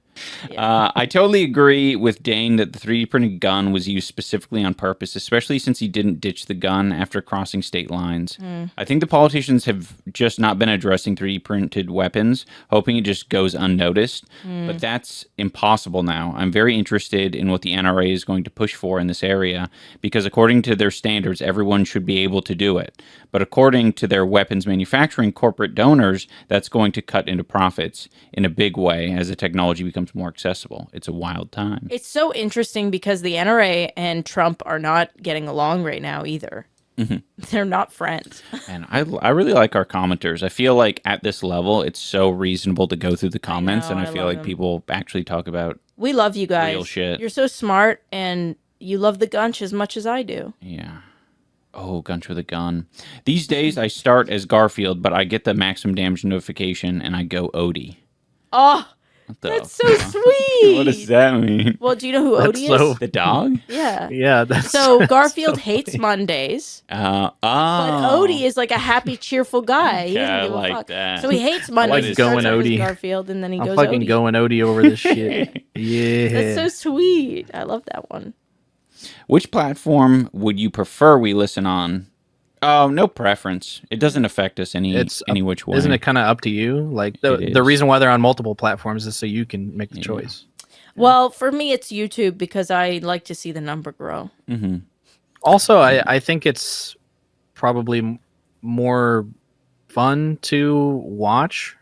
I totally agree with Dane that the 3D printed gun was used specifically on purpose, especially since he didn't ditch the gun after crossing state lines. I think the politicians have just not been addressing 3D printed weapons, hoping it just goes unnoticed. But that's impossible now. I'm very interested in what the NRA is going to push for in this area, because according to their standards, everyone should be able to do it. But according to their weapons manufacturing corporate donors, that's going to cut into profits in a big way as the technology becomes more accessible. It's a wild time. It's so interesting because the NRA and Trump are not getting along right now either. They're not friends. And I really like our commenters. I feel like at this level, it's so reasonable to go through the comments, and I feel love like them. people actually talk about, We love you guys. Real shit. You're so smart, and you love the Gunch as much as I do. yeah. Oh, Gunch with a gun. These days, I start as Garfield, but I get the maximum damage notification, and I go Odie. Oh, That's so sweet. What does that mean? Well, do you know who That's Odie so- is? The dog? Yeah. Yeah, that's So that's Garfield so hates funny. Mondays, Oh. but Odie is like a happy, cheerful guy. He Okay, doesn't I give a like fuck. that. So he hates Mondays. He like starts going off as Odie. Garfield, and then he I'm goes fucking Odie. going Odie over this shit. Yeah. That's so sweet. I love that one. Which platform would you prefer we listen on? Oh, no preference. It doesn't affect us any which way. Isn't it kind of up to you? Like the It is. reason why they're on multiple platforms is so you can make the choice. Well, for me, it's YouTube because I like to see the number grow. Mm-hmm. Also, I think it's probably more fun to watch.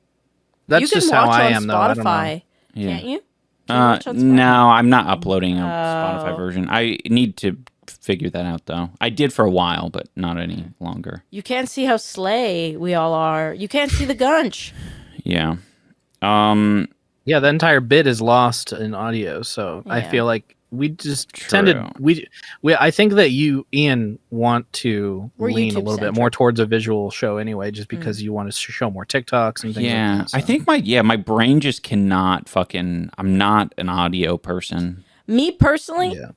That's you can just watch how I on am, though. I don't know. Spotify, Yeah. can't you? Can you watch on Spotify? No, I'm not uploading a Spotify Oh. version. I need to figure that out, though. I did for a while, but not any longer. You can't see how slay we all are. You can't see the Gunch. Yeah. Yeah, the entire bit is lost in audio, so I Yeah. feel like we just True. tended we I think that you, Ian, want to We're lean a YouTube little bit centric. more towards a visual show anyway, just because you want to show more TikToks and things Yeah. like that. So. I think my brain just cannot fucking. I'm not an audio person. Me personally, Yeah.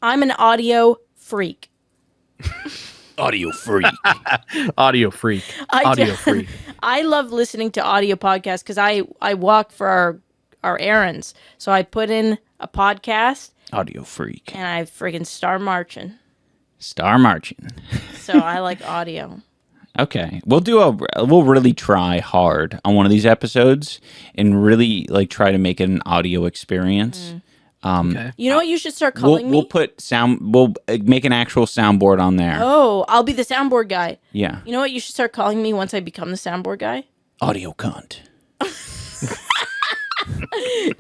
I'm an audio freak. Audio freak. Audio freak. I Audio do- freak. I love listening to audio podcasts because I walk for our errands. So I put in a podcast Audio freak. and I friggin' start marching. Star marching. So I like audio. Okay, we'll really try hard on one of these episodes and really like try to make it an audio experience. Okay. You know what you should start calling We'll me? put sound. We'll make an actual soundboard on there. Oh, I'll be the soundboard guy. Yeah, You know what you should start calling me once I become the soundboard guy? audio cunt.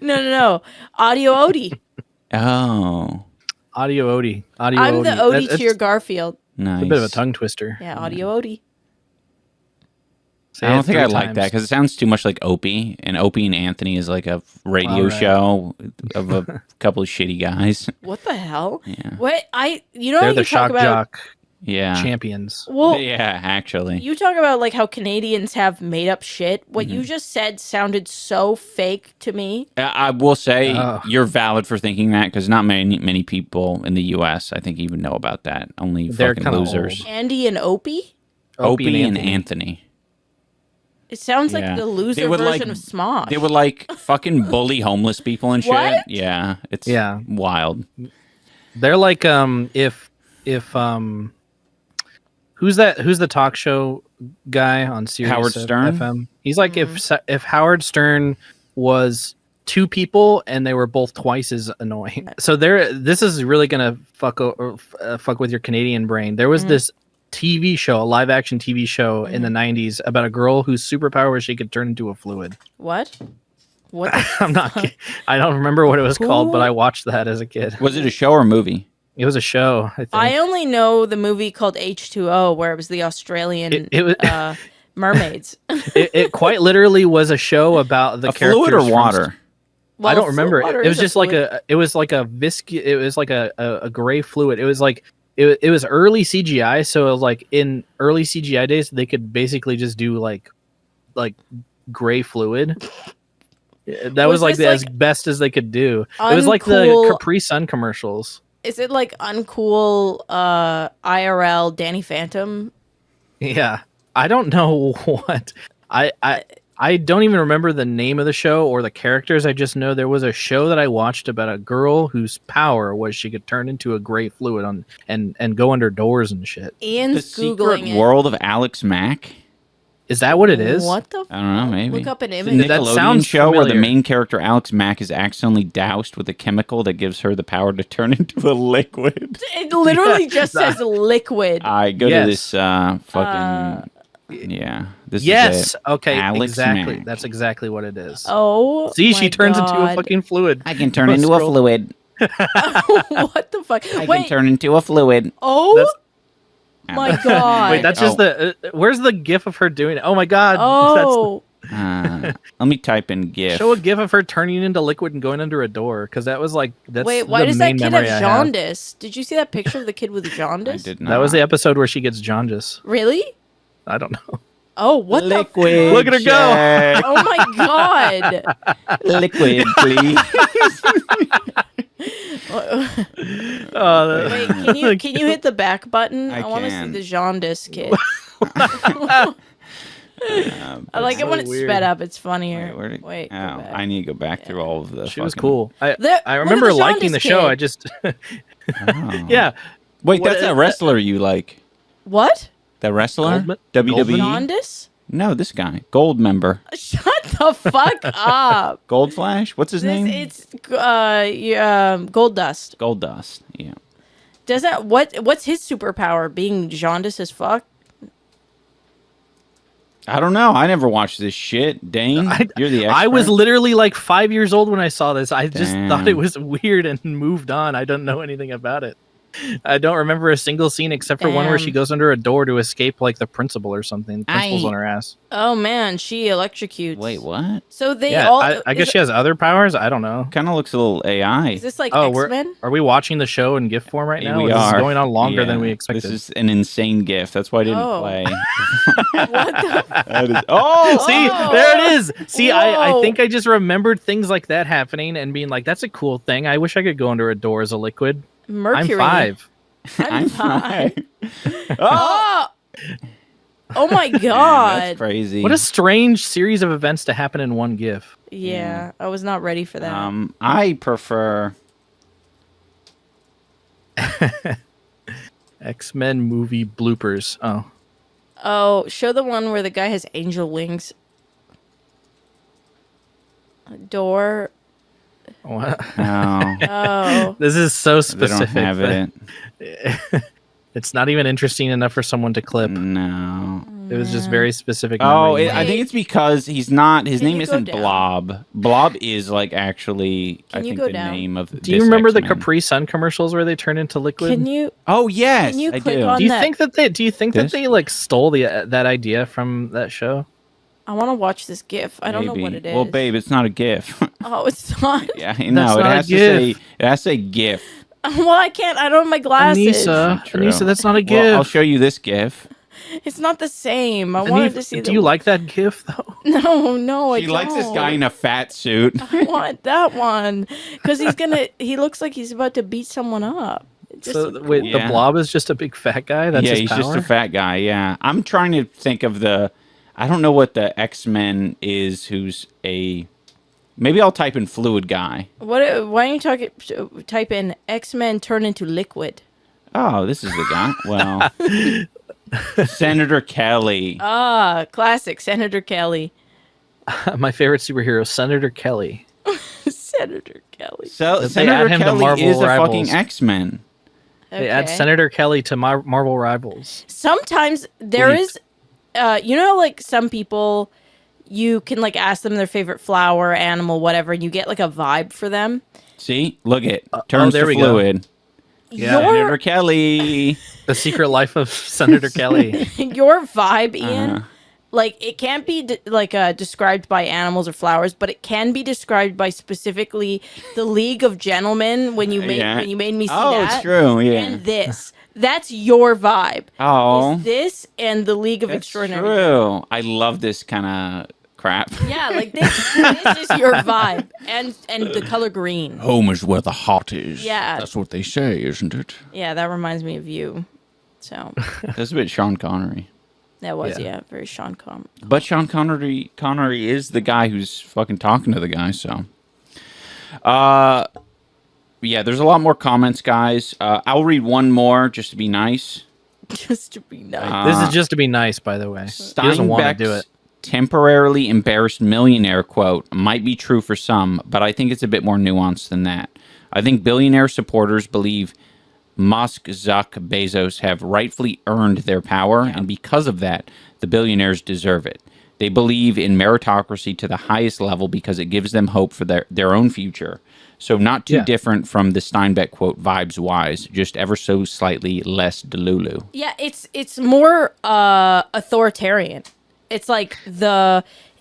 No. Audio Odie. Oh, Audio Odie. Audio I'm Odie. the Odie That's to your Garfield. nice. a bit of a tongue twister. Yeah, Audio Odie. Say I it don't think 3 I like times. that because it sounds too much like Opie, and Opie and Anthony is like a radio All right. show of a couple of shitty guys. What the hell? Yeah, What you know They're how the you talk shock about jock yeah, champions. well yeah. Actually, you talk about like how Canadians have made up shit. What Mm-hmm. you just said sounded so fake to me. I will say Oh. you're valid for thinking that because not many people in the U.S. I think even know about that. Only They're fucking kinda losers. Andy and Opie? Opie and Anthony. It sounds Yeah. like the loser They would, version like- of Smosh. They would like fucking bully homeless people and shit. What? Yeah, it's Yeah. wild. They're like if who's the talk show guy on Sirius Howard Stern? FM? He's like if Howard Stern was 2 people and they were both twice as annoying. So this is really gonna fuck with your Canadian brain. There was this TV show, a live action TV show in the 90s about a girl whose superpower was she could turn into a fluid. What? What the I'm not kidding. I don't remember what it was called, but Who- I watched that as a kid. Was it a show or a movie? It was a show, I think. I only know the movie called H2O where it was the Australian It was- mermaids. it quite literally was a show about the A fluid or characters from water? Well, I don't remember. water It was is just like fluid. it was like a a gray fluid. It was like it was early CGI, so it was like in early CGI days they could basically just do like gray fluid. That Was was like this, as like, best as they could do. It was like the uncool- Capri Sun commercials. Is it like uncool IRL Danny Phantom? Yeah. I don't know what I don't even remember the name of the show or the characters. I just know there was a show that I watched about a girl whose power was she could turn into a gray fluid and go under doors and shit. The Ian's Secret Googling it. World of Alex Mack? Is that what it is? What the I don't know, maybe. Look up an The image. That Nickelodeon sounds show where the familiar. main character Alex Mack is accidentally doused with a chemical that gives her the power to turn into a liquid. It literally just says liquid. I go Yes. to this fucking yeah. This Yes. is it. Okay. Alex exactly. Mack. That's exactly what it is. Oh, See, my she turns into a God. fucking fluid. I can turn Let's into a scroll. fluid. What the fuck? I Wait. can turn into a fluid. Oh That's- my God. Wait, that's just the. Where's the gif of her doing it? Oh my god. Oh, Let me type in GIF. Show a gif of her turning into liquid and going under a door, because that was like that's wait. Why the does that main kid have memory I have. jaundice? Did you see that picture of the kid with I jaundice? did not. That was the episode where she gets jaundice. Really? I don't know. Oh, what Liquid. Look at her go. check. Oh my god. Liquid, please. Oh, Wait, can you hit the back button? I want to see can. the jaundice kid. I like it when it's weird. sped up. It's funnier. Where'd it- Wait, go oh, back. I need to go back through all of the. she was fucking- cool. I Look at remember the liking the jaundice show. kid. I just Oh. yeah. Wait, What that's is a wrestler you like. What? The wrestler? Goldman? WWE? Jaundice? No, this guy. Gold member. Shut the fuck up. Gold Flash? What's his name? It's Gold Dust. Gold Dust. Yeah. Does that what's his superpower? Being jaundice as fuck? I don't know. I never watched this shit. Dane, you're the expert. I was literally like 5 years old when I saw this. I just thought Damn. it was weird and moved on. I don't know anything about it. I don't remember a single scene except for one where she Damn. goes under a door to escape like the principal or something. The principal's on her ass. Oh man, she electrocutes. Wait, what? So they Yeah, all I guess she has other powers. I don't know. Kind of looks a little AI. Is this like Oh, X-Men? are we watching the show in GIF form right now? We This are. is going on longer than Yeah, we expected. This is an insane gift. That's why I didn't Oh. play. What the That is- oh, See, Oh. there it is. See, I Whoa. think I just remembered things like that happening and being like, that's a cool thing. I wish I could go under a door as a liquid. Mercury. I'm 5. I'm five. Oh, Oh my that's god. crazy. What a strange series of events to happen in one GIF. Yeah, I was not ready for that. I prefer. X-Men movie bloopers. Oh. Oh, show the one where the guy has angel wings. Door. What? No, Oh. This is so they don't specific. have that it. It's not even interesting enough for someone to clip. No. It was just very specific. Oh, memory. I think it's because he's not. His Can name you go isn't down? Blob. Blob is like actually. Can I you think go the down? name of. Do you remember the Capri Sun commercials where they turn into liquid? Can you Oh yes, Can you I click do. on- Do you that- think that they? Do you think This? that they like stole that idea from that show? I want to watch this GIF. I don't know what Maybe. it is. Well, babe, it's not a GIF. Oh, it's not. Yeah, no, it not a has to say. GIF. It has to say GIF. Well, I can't. I don't have my glasses. True. Anissa, that's not a GIF. Well, I'll show you this GIF. It's not the same. I wanted to see. Do you like that GIF though? No, I She don't. likes this guy in a fat suit. I want that one because he's gonna. He looks like he's about to beat someone up. It just- So wait, Yeah. the Blob is just a big fat guy. That's yeah, his he's power? just a fat guy. Yeah, I'm trying to think of the. I don't know what the X-Men is. Who's a? Maybe I'll type in fluid guy. what? Why don't you type in X-Men turn into liquid? Oh, this is the guy. Well, Senator Kelly. Ah, classic Senator Kelly. My favorite superhero, Senator Kelly. Senator Kelly. So They Senator add him to Kelly Marvel is a Rivals. fucking X-Men. They add Okay. Senator Kelly to Marvel Rivals. Sometimes there Wait. is, you know, like some people, you can like ask them their favorite flower, animal, whatever, and you get like a vibe for them. See, look it turns there to we go. fluid. Yeah. Senator Your Kelly. The Secret Life of Senator Kelly. your vibe, Ian. Uh-huh. Like it can't be described by animals or flowers, but it can be described by specifically the League of Gentlemen when you made Yeah. when you made me see Oh, that. it's true. Yeah. And this. That's your vibe. Oh, Is this and the League of that's Extraordinary. true. I love this kind of crap. Yeah, like this is your vibe. And the color green. Home is where the heart is. Yeah. That's what they say, isn't it? Yeah, that reminds me of you. So That's a bit Sean Connery. that was Yeah. very Sean Com. But Sean Connery is the guy who's fucking talking to the guy, so. Yeah, there's a lot more comments, guys. I'll read one more just to be nice. Just to be nice. This is just to be nice, by the way. He doesn't want to do Steinbeck's it. temporarily embarrassed millionaire quote might be true for some, but I think it's a bit more nuanced than that. I think billionaire supporters believe Musk, Zuck, Bezos have rightfully earned their power, and because of that, the billionaires deserve it. They believe in meritocracy to the highest level because it gives them hope for their own future. So not too Yeah. different from the Steinbeck quote, vibes-wise, just ever so slightly less delulu. Yeah, it's more authoritarian. It's like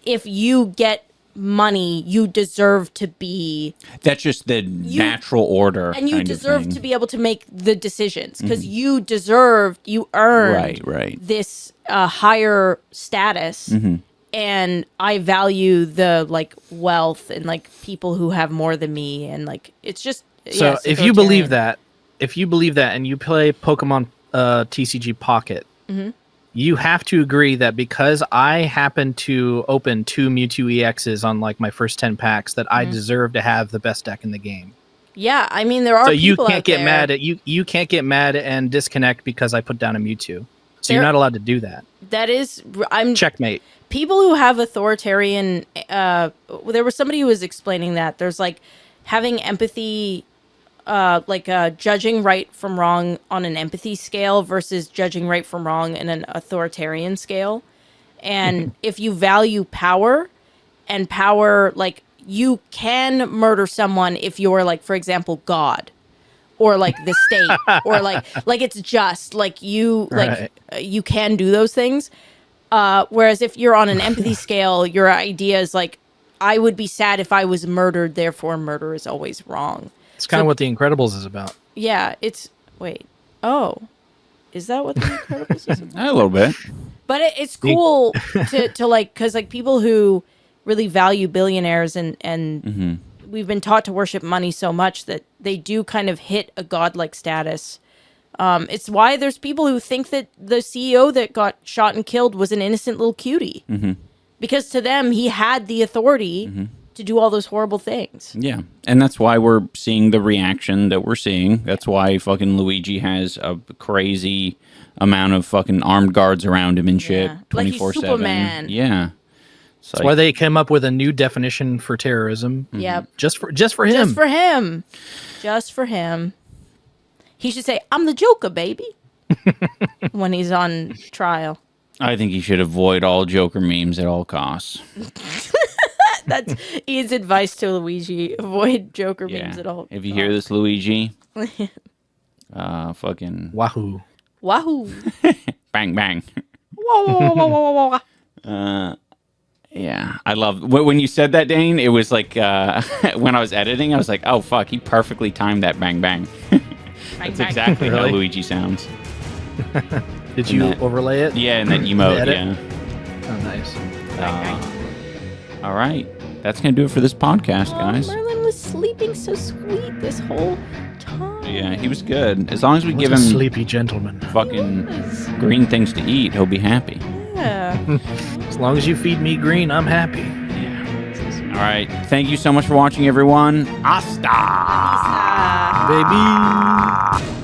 if you get money, you deserve to be. That's just the natural order. And you kind deserve of thing. to be able to make the decisions because you earned Right. this higher status. And I value the like wealth and like people who have more than me. And like, it's just. So if you believe that, and you play Pokemon TCG Pocket, you have to agree that because I happen to open 2 Mewtwo EXs on like my first 10 packs, that I deserve to have the best deck in the game. Yeah, I mean there are. So you people can't out get there, mad at you can't get mad and disconnect because I put down a Mewtwo. So you're not allowed to do that. That is, I'm Checkmate. People who have authoritarian. There was somebody who was explaining that there's like having empathy. Judging right from wrong on an empathy scale versus judging right from wrong in an authoritarian scale. And if you value power, like you can murder someone if you're like, for example, God or like the state or like it's just like you, like you can do those things. Whereas if you're on an empathy scale, your idea is like, I would be sad if I was murdered, therefore murder is always wrong. It's kind of what The Incredibles is about. Yeah, it's... Wait. Oh. Is that what The Incredibles is about? A little bit. But it's cool to like... Because, like, people who really value billionaires and we've been taught to worship money so much that they do kind of hit a godlike status. It's why there's people who think that the CEO that got shot and killed was an innocent little cutie. Because to them, he had the authority... to do all those horrible things. Yeah. And that's why we're seeing the reaction that we're seeing. That's why fucking Luigi has a crazy amount of fucking armed guards around him and shit. 24/7. Like he's Superman. Yeah. That's why they came up with a new definition for terrorism. Yep. Just for him. Just for him. Just for him. He should say, I'm the Joker, baby. when he's on trial. I think he should avoid all Joker memes at all costs. That's Ian's advice to Luigi. Avoid Joker memes at all. If you hear this, Luigi, fucking... Wahoo. Wahoo. Bang, bang. Wah. Yeah, I love... When you said that, Dane, it was like... when I was editing, I was like, oh, fuck, he perfectly timed that bang, bang. That's exactly how Luigi sounds. Did you overlay it? Yeah, in that emote, yeah. Oh, nice. All right. That's going to do it for this podcast, guys. Merlin was sleeping so sweet this whole time. Yeah, he was good. As long as we give him sleepy gentleman. fucking green things to eat, he'll be happy. Yeah. As long as you feed me green, I'm happy. Yeah. All right. Thank you so much for watching, everyone. Hasta! Baby.